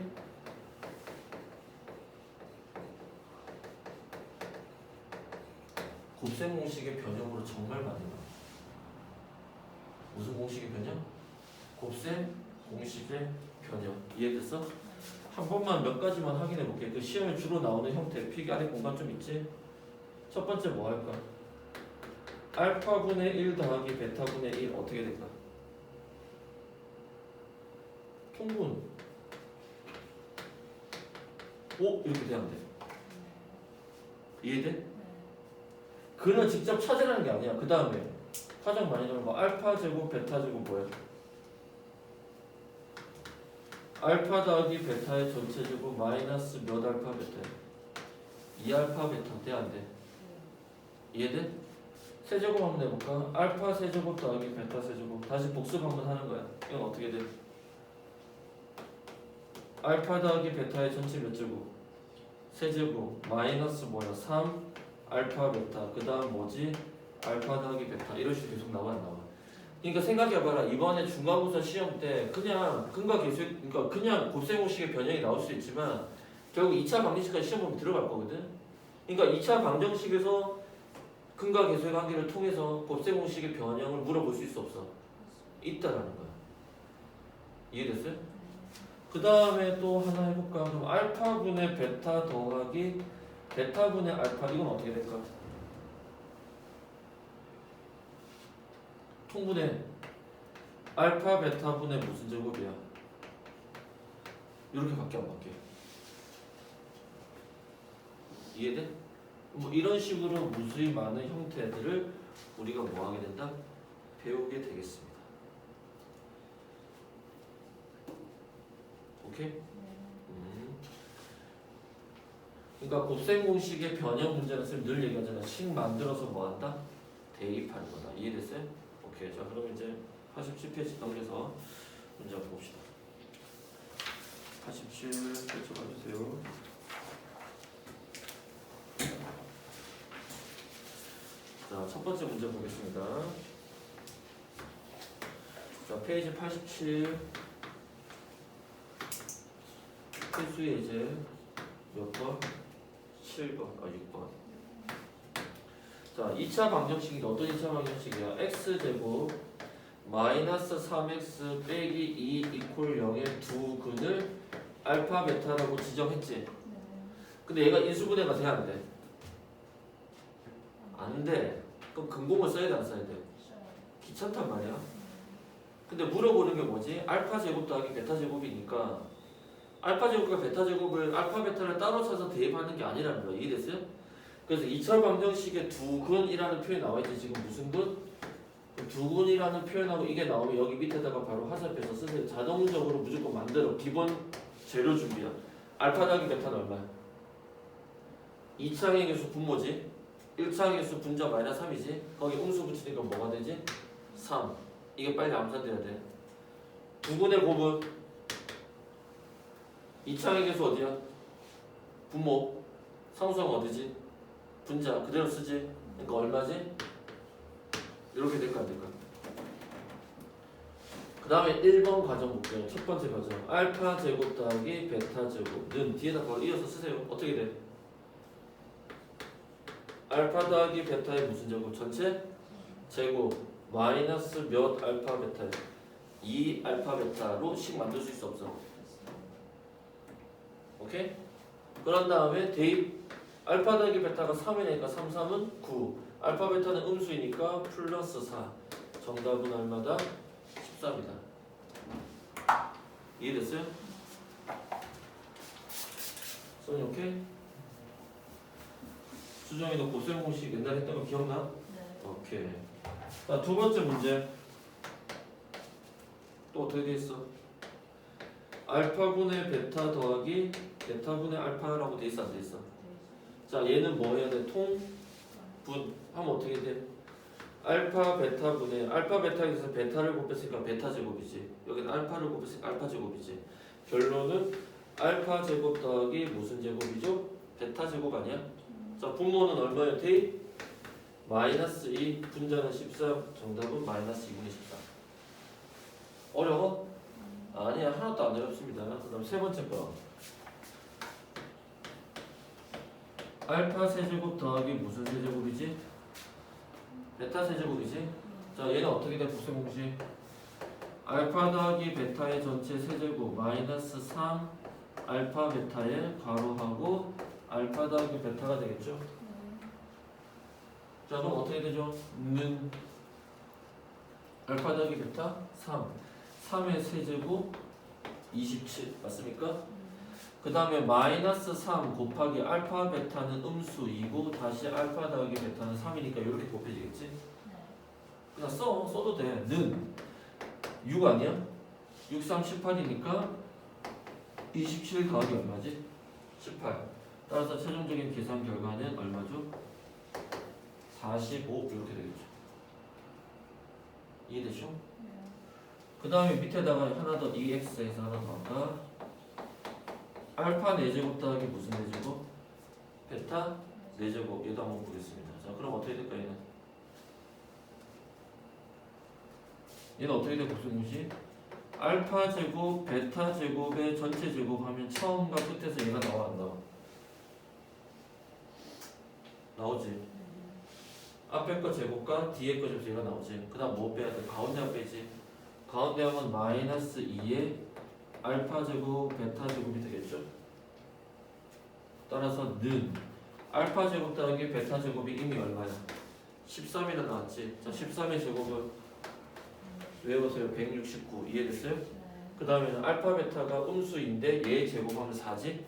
곱셈 공식의 변형으로 정말 많이 나와. 무슨 공식의 변형? 곱셈 공식의 변형. 이해됐어? 한 번만 몇 가지만 확인해 볼게. 그 시험에 주로 나오는 형태. 필기 아래 공간 좀 있지? 첫 번째 뭐 할까? 알파분의 1 더하기 베타분의 1 어떻게 될까? 통분. 오? 이렇게 되면 돼. 이해돼? 그는 직접 찾으라는 게 아니야. 그 다음에 가장 많이 나오는 거 알파 제곱 베타 제곱 뭐야? 알파 더하기 베타의 전체 제곱 마이너스 몇 알파 베타? 2알파 베타 돼 안 돼? 이해돼? 세제곱 한번 해볼까? 알파 세제곱 더하기 베타 세제곱 다시 복습 한번 하는 거야. 이건 어떻게 돼? 알파 더하기 베타의 전체 몇 제곱? 세제곱 마이너스 뭐야? 3 알파 베타 그 다음 뭐지? 알파 더하기 베타 이런 식으로 계속 나와 안 나와? 그러니까 생각해봐라. 이번에 중간고사 시험 때 그냥 근과 계수 그러니까 그냥 곱셈 공식의 변형이 나올 수 있지만 결국 2차 방정식까지 시험 보면 들어갈 거거든. 그러니까 2차 방정식에서 근과 계수의 관계를 통해서 곱셈 공식의 변형을 물어볼 수 있어 없어? 있다라는 거야. 이해됐어요? 그 다음에 또 하나 해볼까? 그럼 알파분의 베타 더하기 베타분의 알파 이건 어떻게 될까? 통분의 알파 베타분의 무슨 제곱이야? 이렇게 밖에 안 바뀌어. 이해돼? 뭐 이런 식으로 무수히 많은 형태들을 우리가 뭐 하게 된다? 배우게 되겠습니다. 오케이? 그러니까 곱셈 공식의 변형 문제는 쌤 늘 얘기하잖아. 식 만들어서 뭐 한다? 대입하는 거다. 이해됐어요? 오케이. 자, 그럼 이제 87페이지 넘겨서 문제 한번 봅시다. 87페이지 봐주세요. 자, 첫 번째 문제 보겠습니다. 자, 페이지 87 필수에 이제 몇 번? 7번, 6번. 자, 2차 방정식이 어떤 2차 방정식이야? x제곱 마이너스 3x 빼기 2 이퀄 0의 두 근을 알파 베타라고 지정했지. 근데 얘가 인수분해가 돼야 안 돼? 안 돼. 그럼 근공을 써야 돼, 안 써야 돼? 귀찮단 말이야. 근데 물어보는 게 뭐지? 알파 제곱 더하기 베타 제곱이니까 알파 제곱과 베타 제곱을 알파 베타를 따로 찾아서 대입하는 게 아니라는 거야. 이해됐어요? 그래서 2차 방정식에 두 근이라는 표현이 나와있지. 지금 무슨 근? 두 근이라는 표현하고 이게 나오면 여기 밑에다가 바로 하샵해서 쓰세요. 자동적으로 무조건 만들어. 기본 재료 준비야. 알파 더하기 베타는 얼마야? 2차 행계수 분모지. 1차 행계수 분자 마이너스 3이지. 거기 음수 붙이니까 뭐가 되지? 3. 이게 빨리 암산돼야 돼. 두 근의 곱은 2차 행계수 어디야? 분모. 상수항 어디지? 분자 그대로 쓰지. 그러니까 얼마지? 이렇게 될까 안 될까? 그 다음에 1번 과정 볼게요. 첫 번째 과정. 알파 제곱 더하기 베타 제곱는 뒤에다 바로 이어서 쓰세요. 어떻게 돼? 알파 더하기 베타의 무슨 제곱? 전체? 제곱 마이너스 몇 알파 베타에 2 알파 베타로 식 만들 수 있어 없어? 오케이? 그런 다음에 대입 알파 더하기 베타가 3이니까 3, 3은 9 알파 베타는 음수이니까 플러스 4 정답은 얼마다? 14입니다. 이해됐어요? 써니 오케이? 수정이도 곱셈 공식 옛날에 했던 거 기억나? 네. 오케이. 자, 두 번째 문제. 또 어떻게 돼 있어? 알파분의 베타 더하기 베타분의 알파라고 돼 있어 안 돼 있어? 자, 얘는 뭐 해야 돼? 통분 하면 어떻게 돼? 알파 베타분의 알파 베타에서 베타를 곱했으니까 베타 제곱이지. 여기는 알파를 곱했으니까 알파 제곱이지. 결론은 알파 제곱 더하기 무슨 제곱이죠? 베타 제곱 아니야? 자, 분모는 얼마예요? 대입? 마이너스 2 분자는 13 정답은 마이너스 2분의 14. 어려워? 아니야, 하나도 안 어렵습니다. 그 다음 세 번째 거. 알파 세제곱 더하기 무슨 세제곱이지? 베타 세제곱이지? 자, 얘는 어떻게 돼? 곱셈 공식. 알파 더하기 베타의 전체 세제곱 마이너스 3 알파 베타의 괄호하고 알파 더하기 베타가 되겠죠? 자, 그럼 어떻게 되죠? 는 알파 더하기 베타 3 3의 세제곱 27 맞습니까? 그 다음에 마이너스 3 곱하기 알파 베타는 음수이고 다시 알파 더하기 베타는 3이니까 이렇게 곱해지겠지? 그냥 써도 돼. 는 6 아니야? 6, 3, 18이니까 27 더하기 얼마지? 18. 따라서 최종적인 계산 결과는 얼마죠? 45 이렇게 되겠죠. 이해되죠? 그 다음에 밑에다가 하나 더 2x에서 하나 더 할까? 알파 4제곱 더하기 무슨 4제곱? 베타 4제곱. 얘도 한번 보겠습니다. 자, 그럼 어떻게 될까 얘는? 얘는 어떻게 돼? 곱셈 공식? 알파 제곱 베타 제곱의 전체 제곱하면 처음과 끝에서 얘가 나와 안 나와? 나오지. 앞에 거 제곱과 뒤에 거 제곱 얘가 나오지. 그 다음 뭐 빼야 돼? 가운데 빼지. 가운데 하면 마이너스 2에 알파 제곱 베타 제곱이 되겠죠. 따라서 는 알파 제곱 더하기 베타 제곱이 이미 얼마야? 13이나 나왔지. 자, 13의 제곱은 외워보세요. 169. 이해됐어요? 그 다음에는 알파 베타가 음수인데 얘 제곱하면 4지?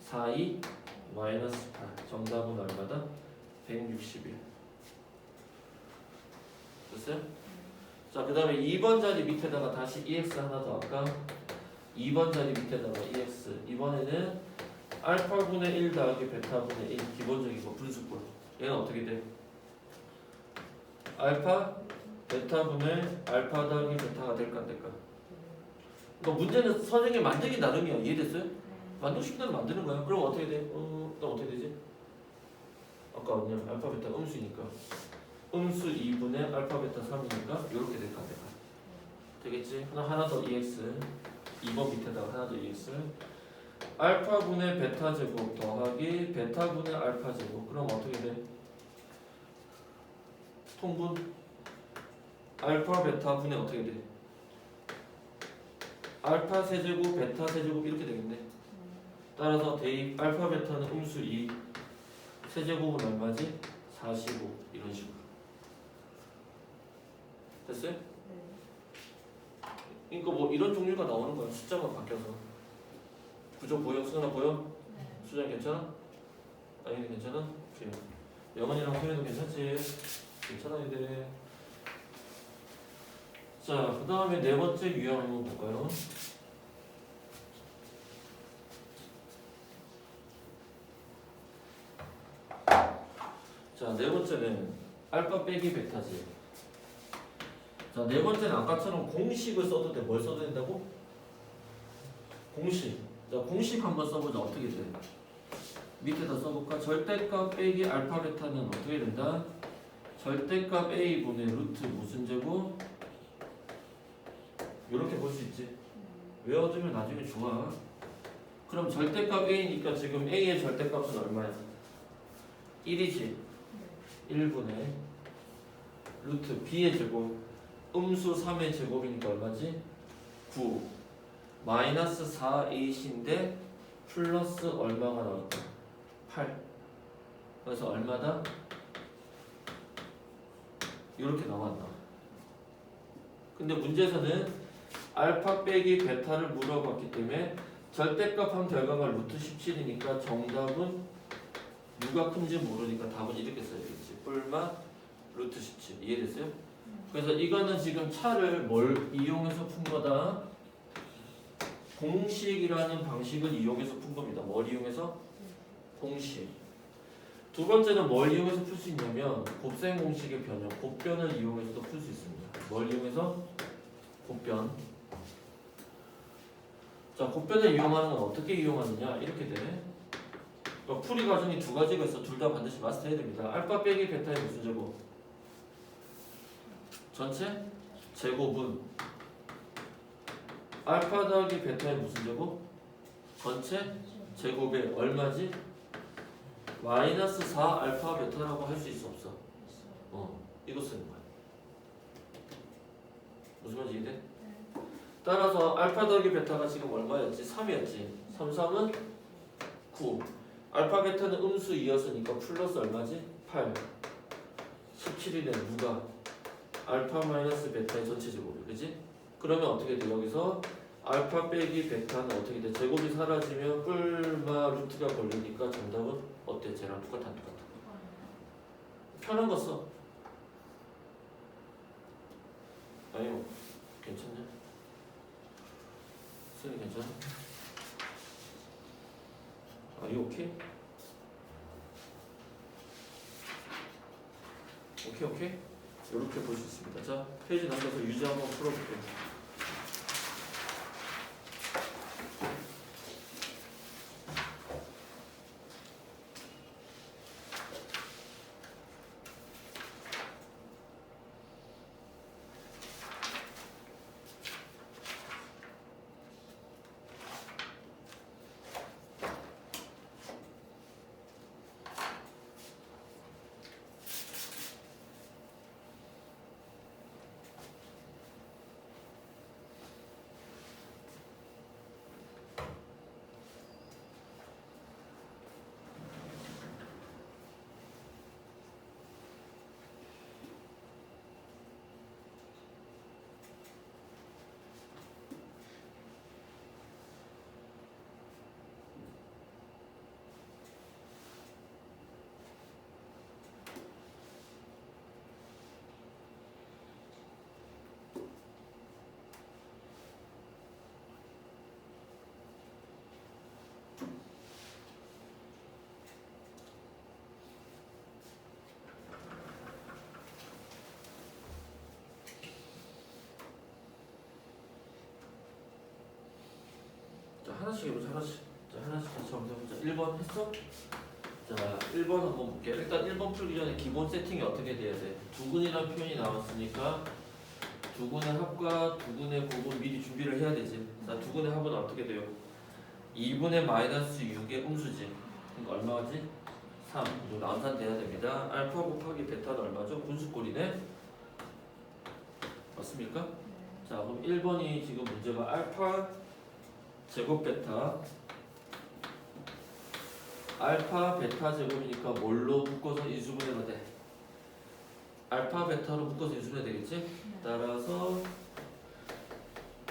4, 2 마이너스 8. 정답은 얼마다? 161. 됐어요? 자, 그 다음에 2번 자리 밑에다가 다시 EX 하나 더 할까? 2번 자리 밑에다가 EX. 이번에는 알파분의 1 더하기 베타분의 1. 기본적인 거 분수꼴. 얘는 어떻게 돼? 알파 베타분의 알파 더하기 베타가 될까 안 될까? 그러니까 문제는 선생님 만들기 나름이야. 이해됐어요? 만들고 싶은 대로 만드는 거야. 그럼 어떻게 돼? 그럼 어떻게 되지? 아까 어디냐? 알파 베타 음수니까 음수 2분의 알파 베타 3이니까 이렇게 될까 안 될까? 되겠지? 하나 더 EX. 2번 밑에다가 하나 더 EX. 알파분의 베타 제곱 더하기 베타분의 알파 제곱. 그럼 어떻게 돼? 통분 알파 베타 분의 어떻게 돼? 알파 세제곱 베타 세제곱 이렇게 되겠네. 따라서 대입 알파 베타는 음수 2 세제곱은 얼마지? 45 이런 식으로 됐어요? 그러니까 뭐 이런 종류가 나오는 거야. 숫자가 바뀌어서. 구조 보여? 수연아 보여? 수정 괜찮아? 아니 괜찮아? 오케이. 영원이랑 소연도 괜찮지? 괜찮아야 돼. 자, 그 다음에 네 번째 유형 한번 볼까요? 자, 네 번째는 알파 빼기 베타지. 자, 네 번째는 아까처럼 공식을 써도 돼. 뭘 써도 된다고? 공식. 자, 공식 한번 써보자. 어떻게 돼? 밑에다 써볼까? 절대값 빼기 알파 베타는 어떻게 된다? 절대값 a분의 루트 무슨 제곱? 이렇게 볼 수 있지. 외워두면 나중에 좋아. 그럼 절대값 a니까 지금 a의 절대값은 얼마야? 1이지. 1분의 루트 b의 제곱 음수 3의 제곱이니까 얼마지? 9 마이너스 4ac인데 플러스 얼마가 나왔다? 8 그래서 얼마다? 이렇게 나왔다. 근데 문제에서는 알파 빼기 베타를 물어봤기 때문에 절대값 한 결과가 루트 17이니까 정답은 누가 큰지 모르니까 답은 이렇게 써야 되겠지. 뿔마 루트 17 이해됐어요? 그래서 이거는 지금 차를 뭘 이용해서 푼 거다? 공식이라는 방식을 이용해서 푼 겁니다. 뭘 이용해서? 공식. 두 번째는 뭘 이용해서 풀 수 있냐면 곱셈 공식의 변형, 곱변을 이용해서도 풀 수 있습니다. 뭘 이용해서? 곱변. 자, 곱변을 이용하는 건 어떻게 이용하느냐? 이렇게 돼. 그러니까 풀이 과정이 두 가지가 있어. 둘 다 반드시 마스터해야 됩니다. 알파 빼기 베타의 무슨 제곱? 전체 제곱은 알파 더하기 베타의 무슨 제곱? 전체 제곱에 얼마지? 마이너스 4 알파 베타라고 할 수 있어 없어? 이거 쓰는 거야. 무슨 말인지 이해돼? 따라서 알파 더하기 베타가 지금 얼마였지? 3이었지. 3, 3은 9 알파 베타는 음수 2였으니까 플러스 얼마지? 8 17이네. 누가? 알파 마이너스 베타의 전체 제곱이 그지? 그러면 어떻게 돼? 여기서 알파 빼기 베타는 어떻게 돼? 제곱이 사라지면 뿔마 루트가 걸리니까 정답은 어때? 쟤랑 똑같아. 편한 거 써. 아니 뭐 괜찮냐? 쓰니 괜찮아? 이 오케이? 오케이? 이렇게 볼 수 있습니다. 자, 페이지 넘겨서 유지 한번 풀어볼게요. 하나씩 해보자. 하나씩 같이 한번 해보자. 1번 했어? 자, 1번 한번 볼게요. 일단 1번 풀기 전에 기본 세팅이 어떻게 돼야 돼? 두근이라는 표현이 나왔으니까 두근의 합과 두근의 곱은 미리 준비를 해야 되지. 자, 두근의 합은 어떻게 돼요? 2분의 마이너스 6의 음수지. 그러니까 얼마지? 3 이 정도 암산돼야 됩니다. 알파 곱하기 베타는 얼마죠? 분수꼴이네. 맞습니까? 자 그럼 1번이 지금 문제가 알파 제곱 베타 알파 베타 제곱이니까 뭘로 묶어서 인수분해가 돼? 알파 베타로 묶어서 인수분해 되겠지? 따라서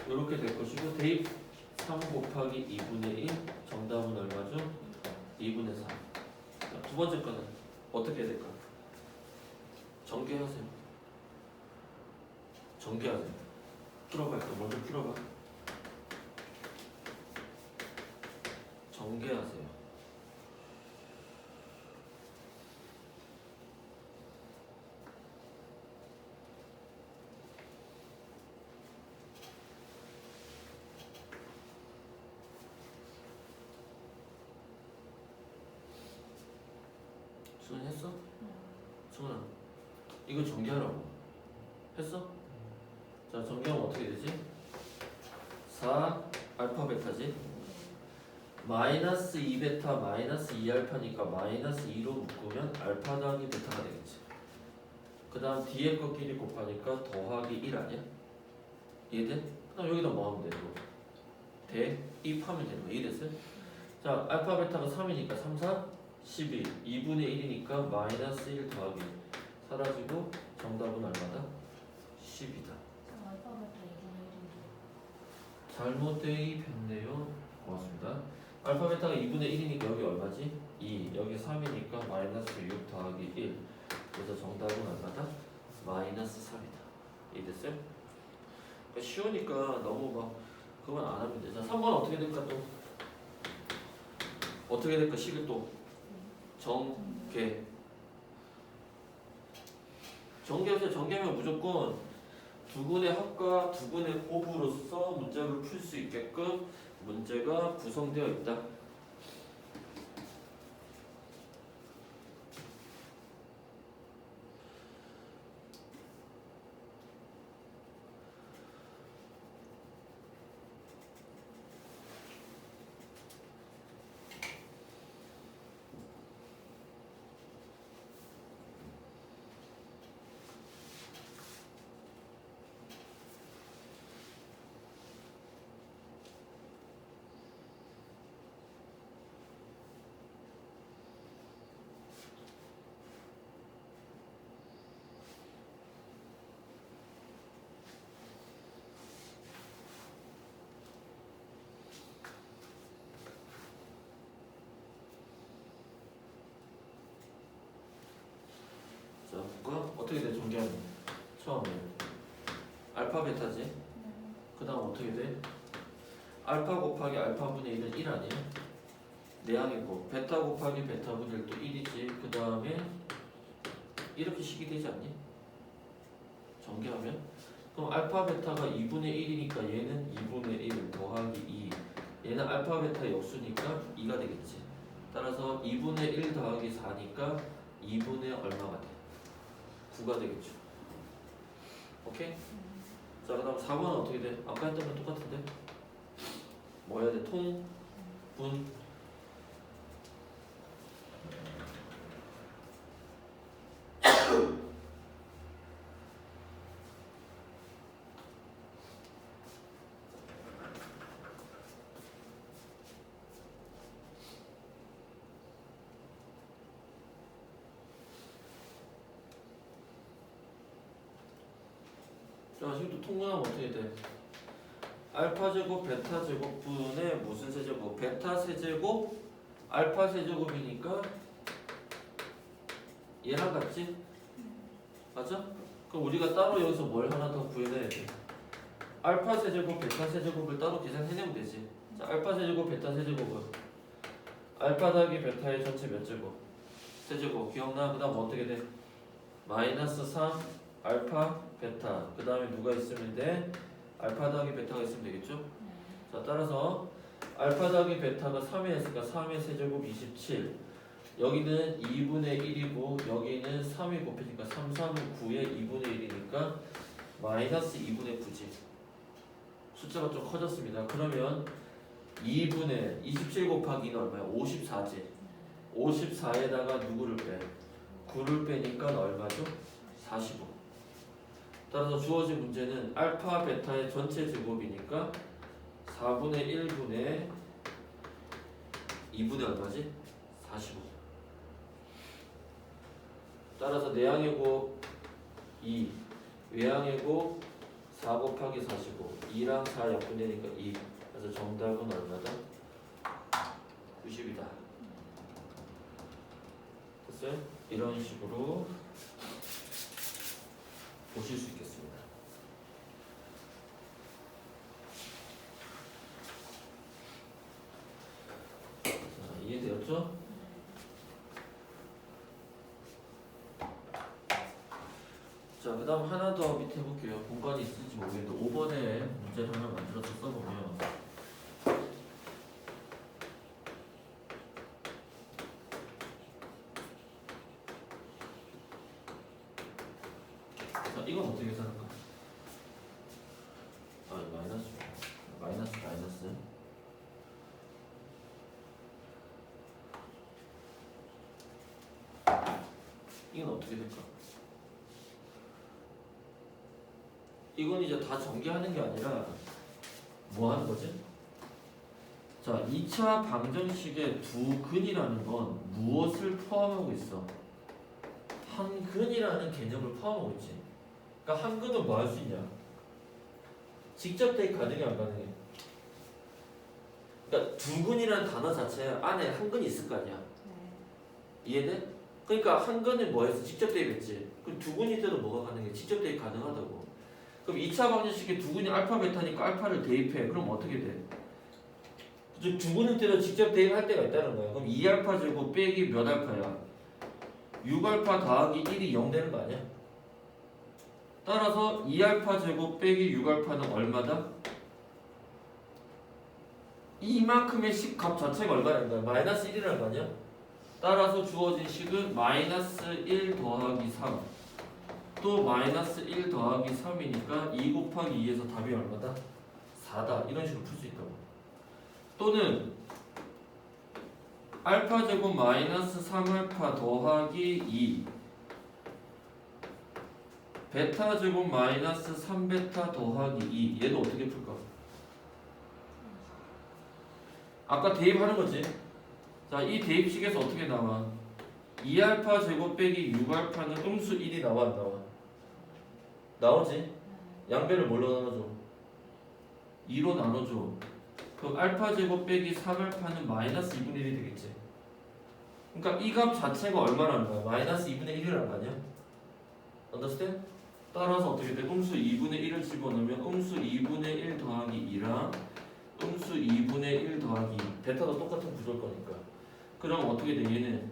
이렇게 될 것이고 대입 3 곱하기 2분의 1 정답은 얼마죠? 2분의 3. 자, 두 번째 거는 어떻게 해야 될까? 전개하세요. 전개하세요. 풀어봐. 일단 먼저 풀어봐. 전개하세요. 수은 했어? 수은아 이거 전개하라고 했어? 자 전개하면 어떻게 되지? 4 알파 베타지 마이너스 2베타 마이너스 2알파니까 마이너스 2로 묶으면 알파 더하기 베타가 되겠지. 그 다음 뒤에 거끼리 곱하니까 더하기 1 아니야? 이해돼? 그 다음 여기다 뭐 하면 돼? 대입하면 되는 거야. 이해됐어요? 자 알파 베타가 3이니까 3, 4, 12 2분의 1이니까 마이너스 1 더하기 사라지고 정답은 얼마다? 10이다. 잘못 대입했네요. 고맙습니다. 알파 베타가 2분의 1이니까 여기 얼마지? 2 여기 3이니까 마이너스 6 더하기 1 그래서 정답은 얼마다? 마이너스 3이다. 이해됐어요? 그러니까 쉬우니까 너무 막 그건 안 하면 돼. 자 3번 어떻게 될까 또? 어떻게 될까 식을 또 전개 전개하세요. 전개하면 무조건 두근의 합과 두근의 곱으로서 문제를 풀 수 있게끔 문제가 구성되어 있다. 자, 볼까? 어떻게 돼? 전개하면 처음에 알파 베타지. 그 다음 어떻게 돼? 알파 곱하기 알파 분의 1은 1 아니에요? 내항이고 베타 곱하기 베타 분의 1도 1이지. 그 다음에 이렇게 식이 되지 않니? 전개하면 그럼 알파 베타가 2분의 1이니까 얘는 2분의 1 더하기 2 얘는 알파 베타 역수니까 2가 되겠지. 따라서 2분의 1 더하기 4니까 2분의 얼마가 돼? 9가 되겠죠. 오케이? 자, 그 다음 4번은 어떻게 돼? 아까 했던 건 똑같은데? 뭐 해야 돼? 통, 분. 자, 지금 또 통분하면 어떻게 돼? 알파 제곱 베타 제곱분의 무슨 세제곱? 베타 세제곱 알파 세제곱이니까 얘랑 같지? 맞아? 그럼 우리가 따로 여기서 뭘 하나 더 구해내야 돼? 알파 세제곱 베타 세제곱을 따로 계산해내면 되지. 자, 알파 세제곱 베타 세제곱은 알파 더하기 베타의 전체 몇 제곱? 세제곱. 기억나? 그 다음 어떻게 돼? 마이너스 3 알파 베타 그 다음에 누가 있으면 돼? 알파 더하기 베타가 있으면 되겠죠? 자, 따라서 알파 더하기 베타가 3에 했으니까 3의 세제곱 27 여기는 2분의 1이고 여기는 3이 곱해지니까 3, 3은 9의 2분의 1이니까 마이너스 2분의 9지. 숫자가 좀 커졌습니다. 그러면 2분의 27 곱하기 2는 얼마야? 54지. 54에다가 누구를 빼? 9를 빼니까 얼마죠? 45. 따라서 주어진 문제는 알파 베타의 전체 제곱이니까 4분의 1분의 2분의 얼마지? 45. 따라서 내항의 곱 2, 외항의 곱 4 곱하기 45, 2랑 4 약분되니까 2. 그래서 정답은 얼마다? 90이다. 됐어요? 이런 식으로 보실 수 있겠습니다. 자, 이해되었죠? 자, 그 다음 하나 더 밑에 볼게요. 공간이 있을지 모르겠는데 5번에 문제를 하나 만들어서 써보면 자, 이건 어떻게 계산할까? 아, 마이너스 이건 어떻게 될까? 이건 이제 다 전개하는 게 아니라 뭐 하는 거지? 자, 2차 방정식의 두 근이라는 건 무엇을 포함하고 있어? 한 근이라는 개념을 포함하고 있지. 그러니까 한 근은 뭐 할 수 있냐? 직접 대입 가능해 안 가능해? 그러니까 두 근이라는 단어 자체 안에 한 근이 있을 거 아니야? 이해돼? 그러니까 한 근은 뭐 했어? 직접 대입했지. 그럼 두 근일 때도 뭐가 가능해? 직접 대입 가능하다고. 그럼 2차 방정식의 두 근이 알파 베타니까 알파를 대입해. 그럼 어떻게 돼? 두 근일 때도 직접 대입할 때가 있다는 거야. 그럼 2알파 제곱 빼기 몇 알파야? 6알파 더하기 1이 0 되는 거 아니야? 따라서 2알파 제곱 빼기 6알파는 얼마다? 이만큼의 식 값 자체가 얼마라는 거야? 마이너스 1이라는 거 아니야? 따라서 주어진 식은 마이너스 1 더하기 3, 또 마이너스 1 더하기 3이니까 2 곱하기 2에서 답이 얼마다? 4다. 이런 식으로 풀 수 있다고. 또는 알파 제곱 마이너스 3알파 더하기 2, 베타 제곱 마이너스 3베타 더하기 2. 얘도 어떻게 풀까? 아까 대입하는 거지. 자, 이 대입식에서 어떻게 나와? 2알파 제곱 빼기 6알파는 음수 1이 나와 안 나와? 나오지? 양변을 뭘로 나눠줘? 2로 나눠줘. 그럼 알파 제곱 빼기 3알파는 마이너스 2분의 1이 되겠지. 그러니까 이 값 자체가 얼마라는 거야? 마이너스 2분의 1이라는 거 아니야? understand? 따라서 어떻게 돼? 음수 2분의 1을 집어넣으면 음수 2분의 1 더하기 2랑 음수 2분의 1 더하기 2. 베타도 똑같은 구조일 거니까. 그럼 어떻게 돼? 얘는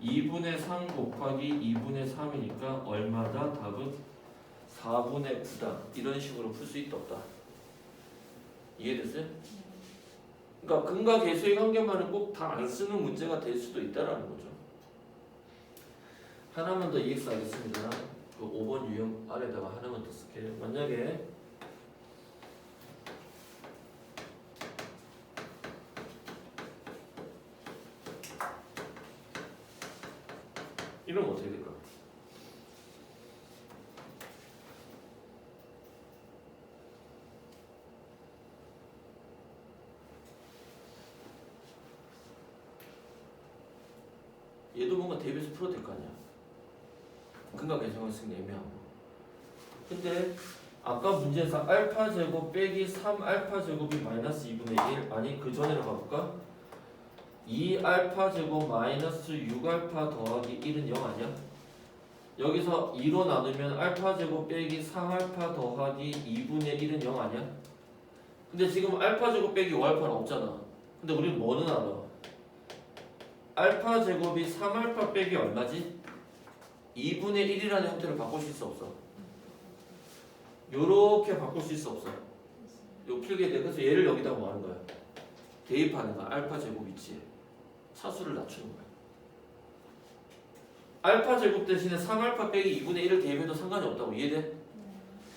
2분의 3 곱하기 2분의 3이니까 얼마다? 답은 4분의 9다. 이런 식으로 풀 수 있다 없다. 이해됐어요? 그러니까 근과 계수의 관계만은 꼭 다 안 쓰는 문제가 될 수도 있다라는 거죠. 하나만 더 EX 하겠습니다. 그 5번 유형 아래다가 하나만 더 쓸게요. 만약에 이러면 어떻게 될까? 얘도 뭔가 대비해서 풀어야 될 거 아니야. 근각 계정을 쓰기 애매하고. 근데 아까 문제에서 알파 제곱 빼기 3알파 제곱이 마이너스 2분의 1. 아니 그 전에로 가볼까? 2알파 제곱 마이너스 6알파 더하기 1은 0 아니야? 여기서 2로 나누면 알파 제곱 빼기 3알파 더하기 2분의 1은 0 아니야? 근데 지금 알파 제곱 빼기 5알파는 없잖아. 근데 우리는 뭐는 알아? 알파 제곱이 3알파 빼기 얼마지? 2분의 1이라는 형태를 바꿀 수 있어 없어? 요렇게 바꿀 수 있어 없어? 요 풀게 돼. 그래서 얘를 여기다 뭐 하는 거야? 대입하는 거야. 알파 제곱 위치에 차수를 낮추는 거야. 알파 제곱 대신에 3알파 빼기 2분의 1을 대입해도 상관이 없다고. 이해돼?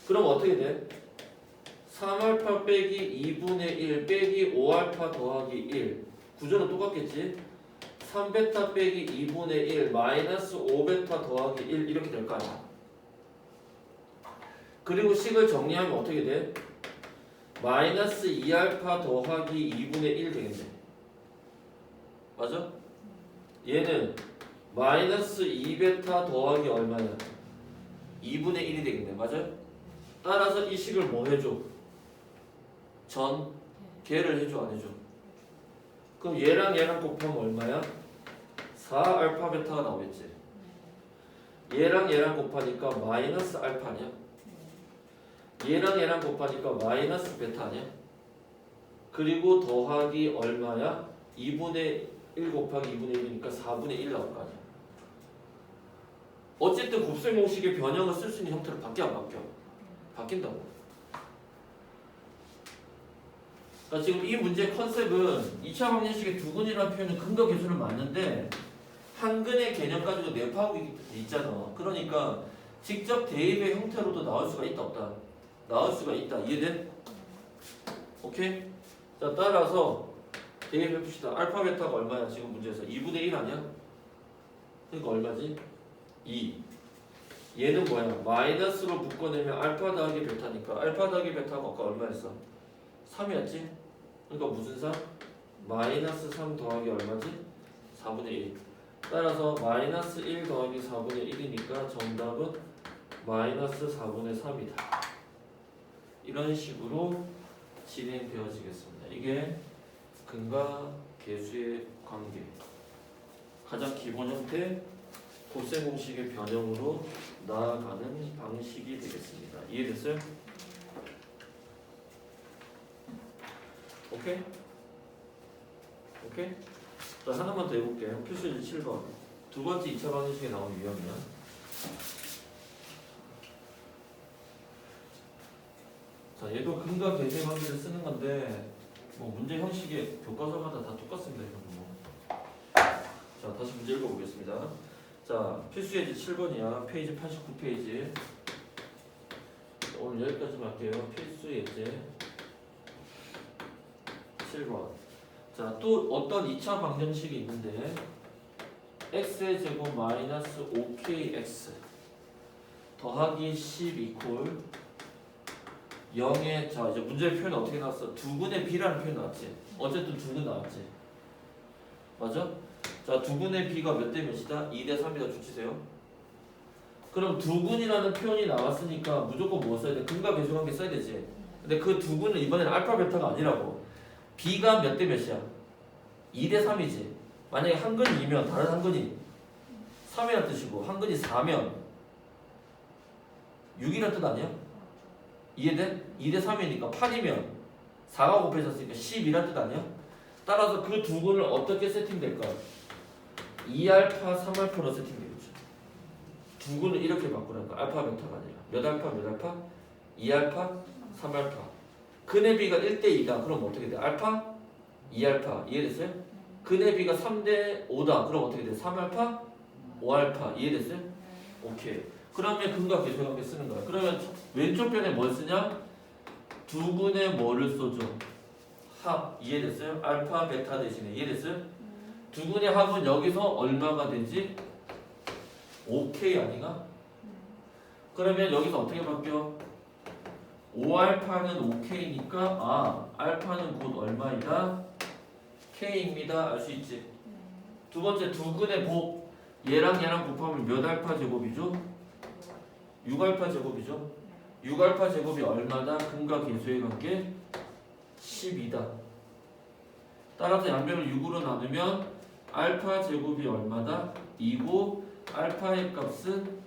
그럼 어떻게 돼? 3알파 빼기 2분의 1 빼기 5알파 더하기 1. 구조는 똑같겠지? 3베타 빼기 2분의 1 마이너스 5베타 더하기 1 이렇게 될 거 아니야. 그리고 식을 정리하면 어떻게 돼? 마이너스 2알파 더하기 2분의 1 되겠네. 맞아? 얘는 마이너스 2베타 더하기 얼마냐? 2분의 1이 되겠네. 맞아요? 따라서 이 식을 뭐 해줘? 전개를 해줘 안 해줘? 그럼 얘랑 곱하면 얼마야? 4알파 베타가 나오겠지. 얘랑 곱하니까 마이너스 알파 아니야? 얘랑 곱하니까 마이너스 베타 아니야? 그리고 더하기 얼마야? 2분의 1 곱하기 2분의 1이니까 4분의 1 나올 거 아니야. 어쨌든 곱셈 공식의 변형을 쓸 수 있는 형태로 바뀌어 안 바뀌어? 바뀐다고. 그러니까 지금 이 문제 컨셉은 2차 방정식의 두근이라는 표현은 근거 계수는 맞는데 한근의 개념 가지고 내포하고 있잖아. 그러니까 직접 대입의 형태로도 나올 수가 있다 없다? 나올 수가 있다. 이해돼? 오케이? 자, 따라서 대입해 봅시다. 알파 베타가 얼마야? 지금 문제에서 2분의 1 아니야? 그러니까 얼마지? 2. 얘는 뭐야? 마이너스로 묶어내면 알파 더하기 베타니까 알파 더하기 베타가 아까 얼마였어? 3이었지? 그러니까 무슨 3? 마이너스 3 더하기 얼마지? 4분의 1. 따라서 마이너스 1 더하기 4분의 1이니까 정답은 마이너스 4분의 3이다. 이런 식으로 진행되어지겠습니다. 이게 근과 계수의 관계. 가장 기본 형태 곱셈 공식의 변형으로 나아가는 방식이 되겠습니다. 이해됐어요? 오케이? 오케이? 자, 하나만 더 해볼게요. 필수제 7번. 두 번째 2차 방정식에 나온 유형이야. 자, 얘도 근과 계수의 관계를 쓰는 건데 뭐 문제 형식의 교과서마다 다 똑같습니다. 이건 뭐. 자, 다시 문제 읽어보겠습니다. 자, 필수 예제 7번이야. 페이지 89페이지. 오늘 여기까지만 할게요. 필수 예제 7번. 자, 또 어떤 2차 방정식이 있는데 x의 제곱 마이너스 5kx 더하기 10 이퀄 0의 자 이제 문제의 표현 어떻게 나왔어? 두근의 b라는 표현 나왔지? 어쨌든 두근 나왔지? 맞아? 자, 두근의 b가 몇 대 몇이다? 2대 3이다. 주치세요. 그럼 두근이라는 표현이 나왔으니까 무조건 뭐 써야 돼? 근과 계수 관계 써야 되지. 근데 그 두근은 이번에는 알파 베타가 아니라고. b가 몇 대 몇이야? 2대 3이지. 만약에 한 근이 2면 다른 한 근이 3이라는 뜻이고 한 근이 4면 6이라는 뜻 아니야? 이해돼? 2대 3이니까 8이면 4가 곱해졌으니까 10이라는 뜻 아니야? 따라서 그 두 근을 어떻게 세팅될까? 2알파, 3알파로 세팅되겠죠. 두 근을 이렇게 바꾸라니까. 알파, 베타가 아니라. 몇 알파, 몇 알파? 2알파, 3알파. 근의 비가 1대2다. 그럼 어떻게 돼? 알파, 2알파. 이해됐어요? 근의 비가 3대5다. 그럼 어떻게 돼? 3알파, 5알파. 이해됐어요? 오케이. 그러면 근과 계수 관계 쓰는 거야. 그러면 왼쪽 변에 뭘 쓰냐? 두 근에 뭐를 써줘? 합. 이해됐어요? 알파, 베타 대신에. 이해됐어요? 두 근의 합은 여기서 얼마가 되지? 5K 아니가? 그러면 여기서 어떻게 바뀌어? 5알파는 5K니까 아, 알파는 곧 얼마이다? K입니다. 알 수 있지? 두 번째 두 근의 곱. 얘랑 곱하면 몇 알파 제곱이죠? 6알파 제곱이죠? 6알파 제곱이 얼마다? 근과 계수의 관계 12다. 따라서 양변을 6으로 나누면 알파 제곱이 얼마다? 2고 알파의 값은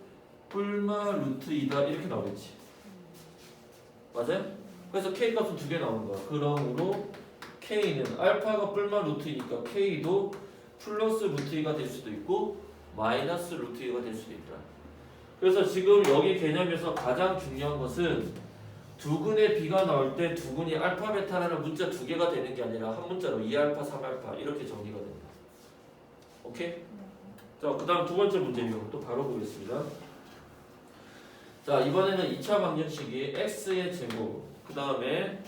뿔마 루트 2다. 이렇게 나오겠지. 맞아요? 그래서 K 값은 두 개 나오는 거야. 그러므로 K는 알파가 뿔마 루트 2니까 K도 플러스 루트 2가 될 수도 있고 마이너스 루트 2가 될 수도 있다. 그래서 지금 여기 개념에서 가장 중요한 것은 두근의 비가 나올 때 두근이 알파 베타라는 문자 두 개가 되는 게 아니라 한 문자로 2알파 3알파 이렇게 정리가 됩니다. 오케이? 자, 그 다음 두 번째 문제 유형 또 바로 보겠습니다. 자, 이번에는 2차 방정식이 x의 제곱 그 다음에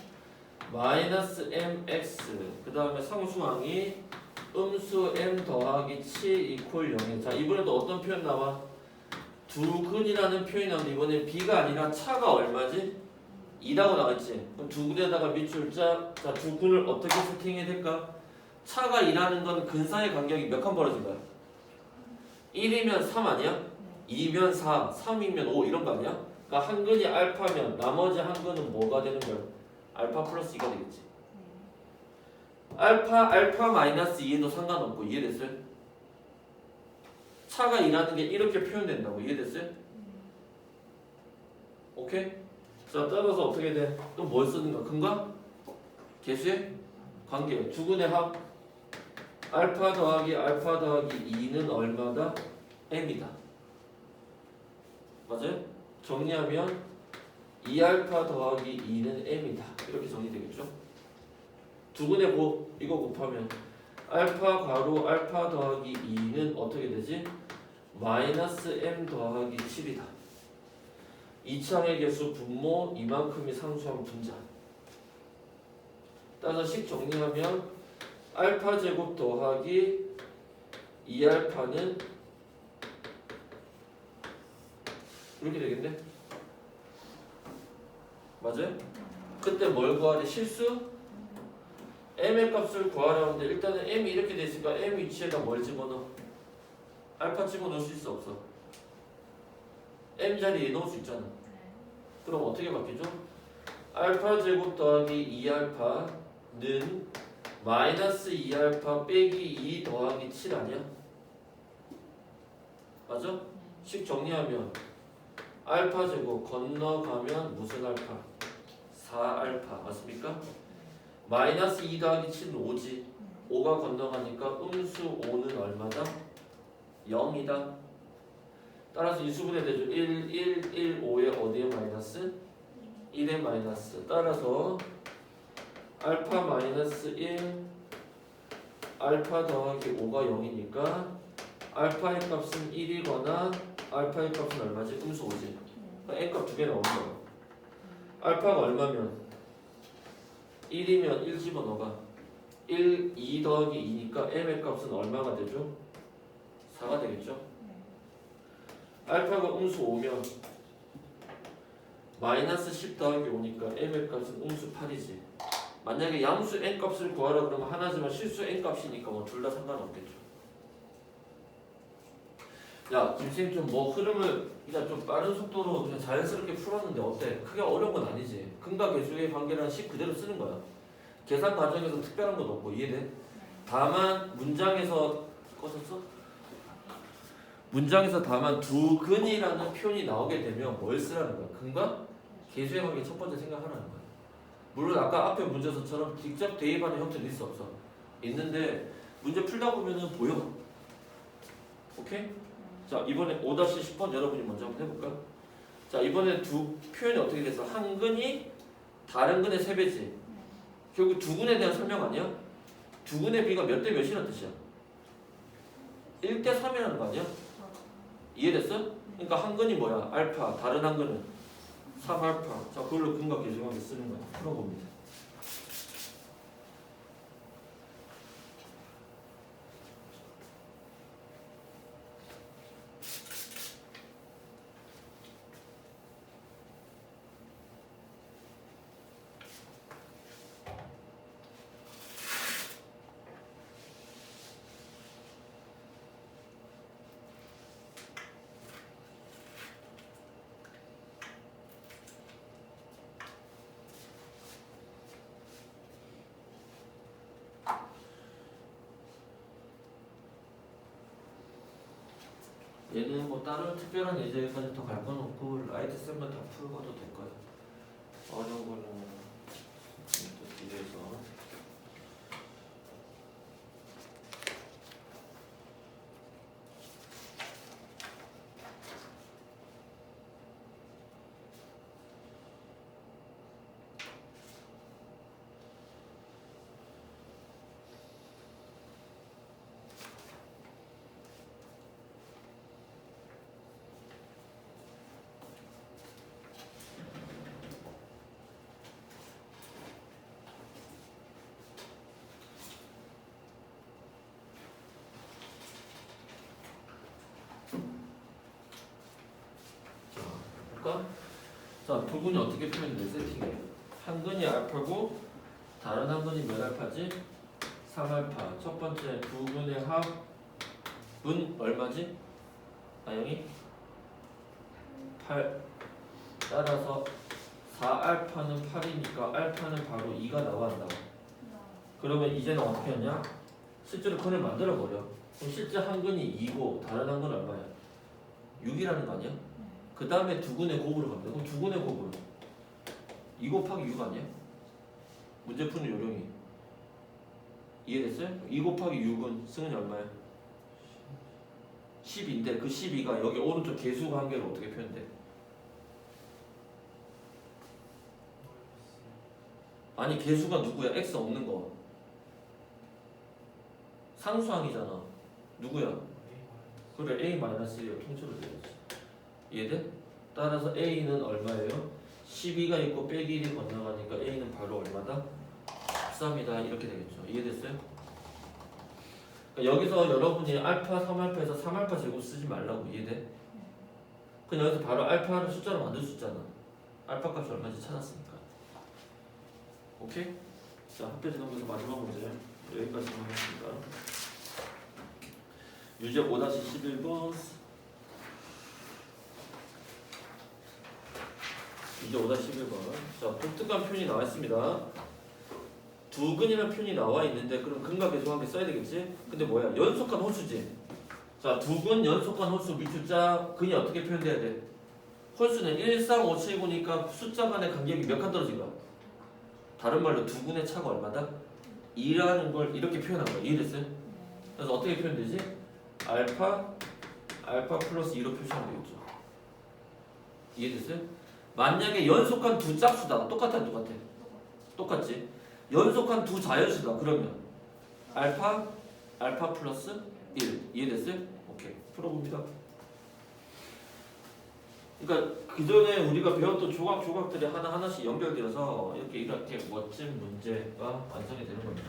마이너스 mx 그 다음에 상수항이 음수 m 더하기 7 이퀄 0에 자 이번에도 어떤 표현 나와? 두 근이라는 표현이 나오는데 이번엔 b가 아니라 차가 얼마지? 2라고 나왔지? 그럼 두 근에다가 밑줄자 자 두 근을 어떻게 세팅해야 될까? 차가 2라는 건 근사의 간격이 몇 칸 벌어진 거야? 1이면 3 아니야? 2면 4, 3이면 5 이런 거 아니야? 그러니까 한 근이 알파면 나머지 한 근은 뭐가 되는 거야? 알파 플러스 2가 되겠지. 알파 마이너스 2에도 상관없고 이해됐어요? 차가 2라는 게 이렇게 표현된다고 이해됐어요? 오케이? 자 따라서 어떻게 돼? 또 뭘 쓰는가? 근과? 개수의? 관계 두 근의 합 알파 더하기 2는 얼마다? m이다. 맞아요? 정리하면 2알파 더하기 2는 m이다. 이렇게 정리되겠죠? 두 근의 곱 이거 곱하면 알파 괄호 알파 더하기 2는 어떻게 되지? 마이너스 m 더하기 7이다. 이창의 개수 분모 이만큼이 상수한 분자. 따라서 식 정리하면 알파 제곱 더하기 2알파는 이렇게 되겠네? 맞아요? 그때 뭘 구하래? 실수? m의 값을 구하라는데 일단은 m이 이렇게 돼 있으니까 m 위치에다 뭘 집어넣어? 알파 집어넣을 수 있어 없어? m 자리에 넣을 수 있잖아. 그럼 어떻게 바뀌죠? 알파 제곱 더하기 2알파는 마이너스 2알파 빼기 2 더하기 7 아니야? 맞아? 식 정리하면 알파 제곱 건너가면 무슨 알파? 4알파 맞습니까? 마이너스 2 더하기 7은 5지 5가 건너가니까 음수 5는 얼마다? 0이다. 따라서 인수분해 되죠. 1, 1, 1, 5에 어디에 마이너스? 1에 마이너스. 따라서 알파 마이너스 1 알파 더하기 5가 0이니까 알파의 값은 1이거나 알파의 값은 얼마지? 음수 5지. 그러니까 n값 두 개 나오는 거야. 알파가 얼마면? 1이면 1 집어넣어봐. 1, 2 더하기 2니까 m의 값은 얼마가 되죠? 4가 되겠죠? 알파가 음수 5면 마이너스 10 더하기 5니까 m의 값은 음수 8이지. 만약에 양수 n 값을 구하라 그러면 하나지만 실수 n 값이니까 뭐 둘 다 상관없겠죠. 야, 김쌤 좀 뭐 흐름을 그냥 좀 빠른 속도로 그냥 자연스럽게 풀었는데 어때? 크게 어려운 건 아니지. 근과 개수의 관계라는 식 그대로 쓰는 거야. 계산 과정에서 특별한 건 없고 이해돼? 다만 문장에서 꺼졌어? 문장에서 다만 두 근이라는 표현이 나오게 되면 뭘 쓰라는 거야? 근과 개수의 관계 첫 번째 생각하라는 거야. 물론 아까 앞에 문제서처럼 직접 대입하는 형태는 있어 없어? 있는데 문제 풀다 보면은 보여. 오케이? 자 이번에 5-10번 여러분이 먼저 한번 해볼까? 자 이번에 두 표현이 어떻게 돼서 한 근이 다른 근의 3배지. 결국 두 근에 대한 설명 아니야? 두 근의 비가 몇 대 몇이라는 뜻이야? 1대 3이라는 거 아니야? 이해됐어? 그러니까 한 근이 뭐야? 알파. 다른 한 근은 3알파. 자 그걸로 근과 계수관계 쓰는 거야. 풀어봅니다. 얘는 뭐 다른 특별한 예제까지 더 갈 건 없고 라이트 쌤만 다 풀어도 될 거야. 어려운 거는 또 뒤에서. 할까? 자, 두근이 어떻게 표현돼? 세팅해. 한 근이 알파고 다른 한 근이 몇 알파지? 3알파. 첫 번째 두 근의 합은 얼마지? 나영이? 8. 따라서 4알파는 8이니까 알파는 바로 2가 나와야 한다. 그러면 이제는 어떻게 하냐? 실제로 근을 만들어 버려. 그럼 실제 한 근이 2고 다른 한 근은 얼마야? 6이라는 거 아니야? 그 다음에 두 근의 곱으로 갑니다. 그럼 두 근의 곱은 2 곱하기 6 아니야? 문제 푸는 요령이 이해됐어요? 2 곱하기 6은 승은이 얼마야? 10인데 그 12가 여기 오른쪽 개수 관계로 어떻게 표현돼? 아니 개수가 누구야? x 없는 거 상수항이잖아. 누구야? 그래 A-1로 통째로 돼야지. 이해돼? 따라서 A는 얼마예요? 12가 있고 빼기 1이 건너가니까 A는 바로 얼마다? 13이다 이렇게 되겠죠. 이해됐어요? 그러니까 여기서 여러분이 알파 3알파에서 3알파 제곱 쓰지 말라고. 이해돼? 그냥 여기서 바로 알파를 숫자로 만들 수 있잖아. 알파 값이 얼마인지 찾았으니까. 오케이? 자, 한 페이지 넘겨서 마지막 문제 여기까지만 하겠습니다. 유제 5-11번 유제 5-11번 자, 독특한 표현이 나와 있습니다. 두 근이라는 표현이 나와 있는데 그럼 근과 계수하게 써야 되겠지? 근데 뭐야? 연속한 홀수지. 자, 두 근 연속한 홀수 밑줄자 근이 어떻게 표현돼야 돼? 홀수는 1, 3, 5, 7, 9니까 숫자 간의 간격이 몇 칸 떨어진 거야? 다른 말로 두 근의 차가 얼마다? 2라는 걸 이렇게 표현한 거야. 이해됐어요? 그래서 어떻게 표현되지? 알파 플러스 2로 표시하면 되겠죠. 이해됐어요? 만약에 연속한 두 짝수다. 똑같아? 똑같지? 연속한 두 자연수다. 그러면 알파 플러스 1. 이해됐어요? 오케이. 풀어봅니다. 그러니까 그 전에 우리가 배웠던 조각들이 하나하나씩 연결되어서 이렇게 멋진 문제가 완성이 되는 겁니다.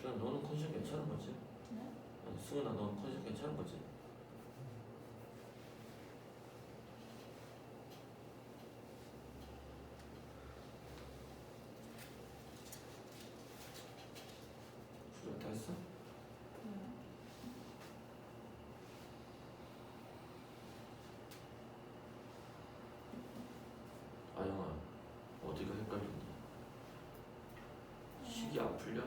너는 컨디션 괜찮은 거지? 네? 아니, 승은아 너 컨디션 괜찮은 거지? 수련 다 했어? 아영아 어디가 헷갈리니? 식이 안 풀려?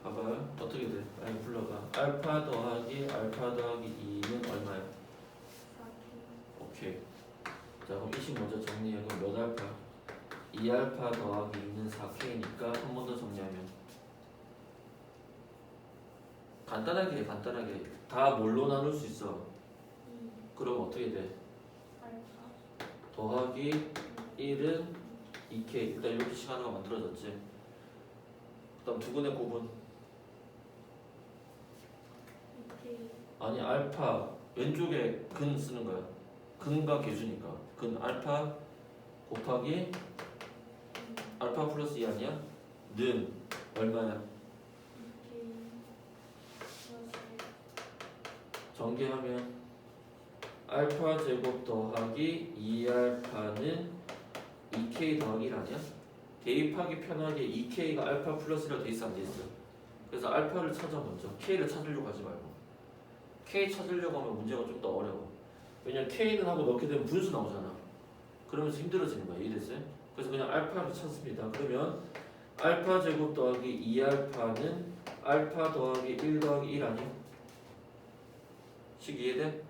봐봐요. 어떻게 돼? 많이 불러봐. 알파 더하기 2는 얼마야? 오케이. 자, 그럼 이식 먼저 정리해. 그럼 몇 알파? 2알파 더하기 2는 4K니까 한 번 더 정리하면 간단하게 다 뭘로 나눌 수 있어? 그럼 어떻게 돼? 더하기 1은 2K. 일단 이렇게 시간화가 만들어졌지. 그 다음 두 근의 곱은? 아니 알파 왼쪽에 근 쓰는 거야. 근과 계수니까 근 알파 곱하기 알파 플러스 2 아니야? 는 얼마야? 전개하면 알파 제곱 더하기 2알파는 2K 더하기 1 아니야? 대입하기 편하게 2K가 알파 플러스라 돼 있어 안 돼 있어? 그래서 알파를 찾아 먼저 K를 찾으려고 하지 말고 K 찾으려고 하면 문제가 좀 더 어려워. 왜냐면 K는 하고 넣게 되면 분수 나오잖아. 그러면서 힘들어지는 거야. 이해됐어요? 그래서 그냥 알파를 찾습니다. 그러면 알파 제곱 더하기 2알파는 알파 더하기 1 더하기 1 아니야? 식 이해돼?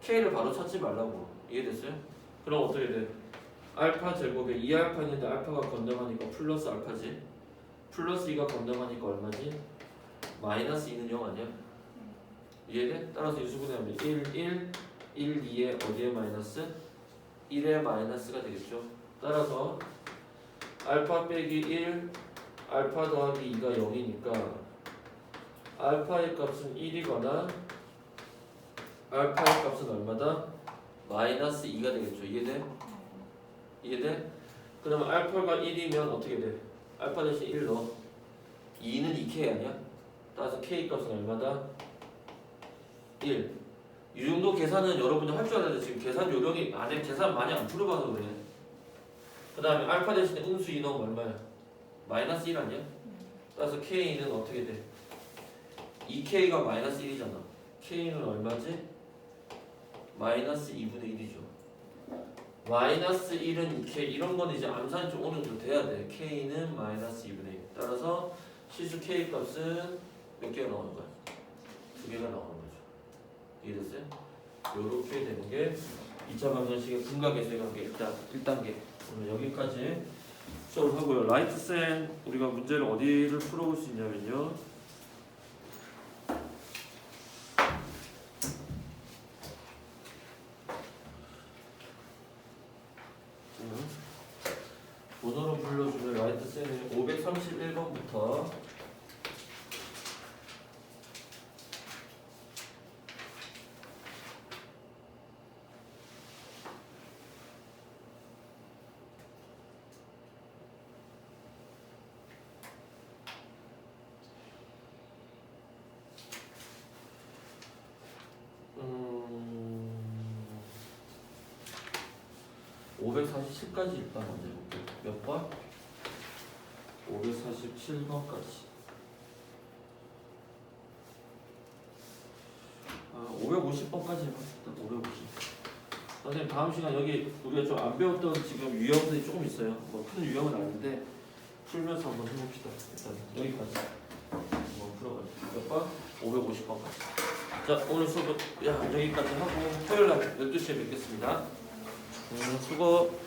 K를 바로 찾지 말라고. 이해됐어요? 그럼 어떻게 돼? 알파 제곱에 2알파 있는데 알파가 건너가니까 플러스 알파지. 플러스 2가 건너가니까 얼마지? 마이너스 2는 0 아니야? 이해돼? 따라서 인수분해하면 1, 1, 1, 2에 어디에 마이너스? 1에 마이너스가 되겠죠. 따라서 알파 빼기 1, 알파 더하기 2가 0이니까 알파의 값은 1이거나 알파의 값은 얼마다? 마이너스 2가 되겠죠. 이해돼? 이해돼? 그러면 알파가 1이면 어떻게 돼? 알파 대신 1 넣어. 2는 2K 아니야? 따라서 K 값은 얼마다? 1. 이 정도 계산은 여러분이 할 줄 알아야 돼. 지금 계산 요령이 안에 계산 많이 안 풀어봐서 그래. 그 다음에 알파 대신에 음수 2 넣으면 얼마야? 마이너스 1 아니야? 따라서 K는 어떻게 돼? 2K가 마이너스 1이잖아. K는 얼마지? 마이너스 2분의 1이죠. 마이너스 1은 2K 이런 건 이제 암산이 좀 어느 정도 돼야 돼. K는 마이너스 2분의 1. 따라서 실수 K 값은 몇 개가 나오는 거야? 2개가 나오는 거죠. 이해됐어요? 요렇게 되는 게 2차 방정식의 분각에서의 관계 1단계. 오늘 여기까지 수업을 하고요. 라이트센 우리가 문제를 어디를 풀어볼 수 있냐면요. 번호로 불러주면 라이트센의 531번부터 음... 547까지 일단 먼저 해볼게요. 몇 번? 547번까지. 550번까지 해봐. 일단 550. 선생님 다음 시간 여기 우리가 좀 안 배웠던 지금 유형들이 조금 있어요. 뭐 큰 유형은 아닌데 풀면서 한번 해봅시다. 일단 여기까지 한번 풀어가지고 몇 번? 550번까지. 자 오늘 수업 여기까지 하고 토요일날 12시에 뵙겠습니다. 수고.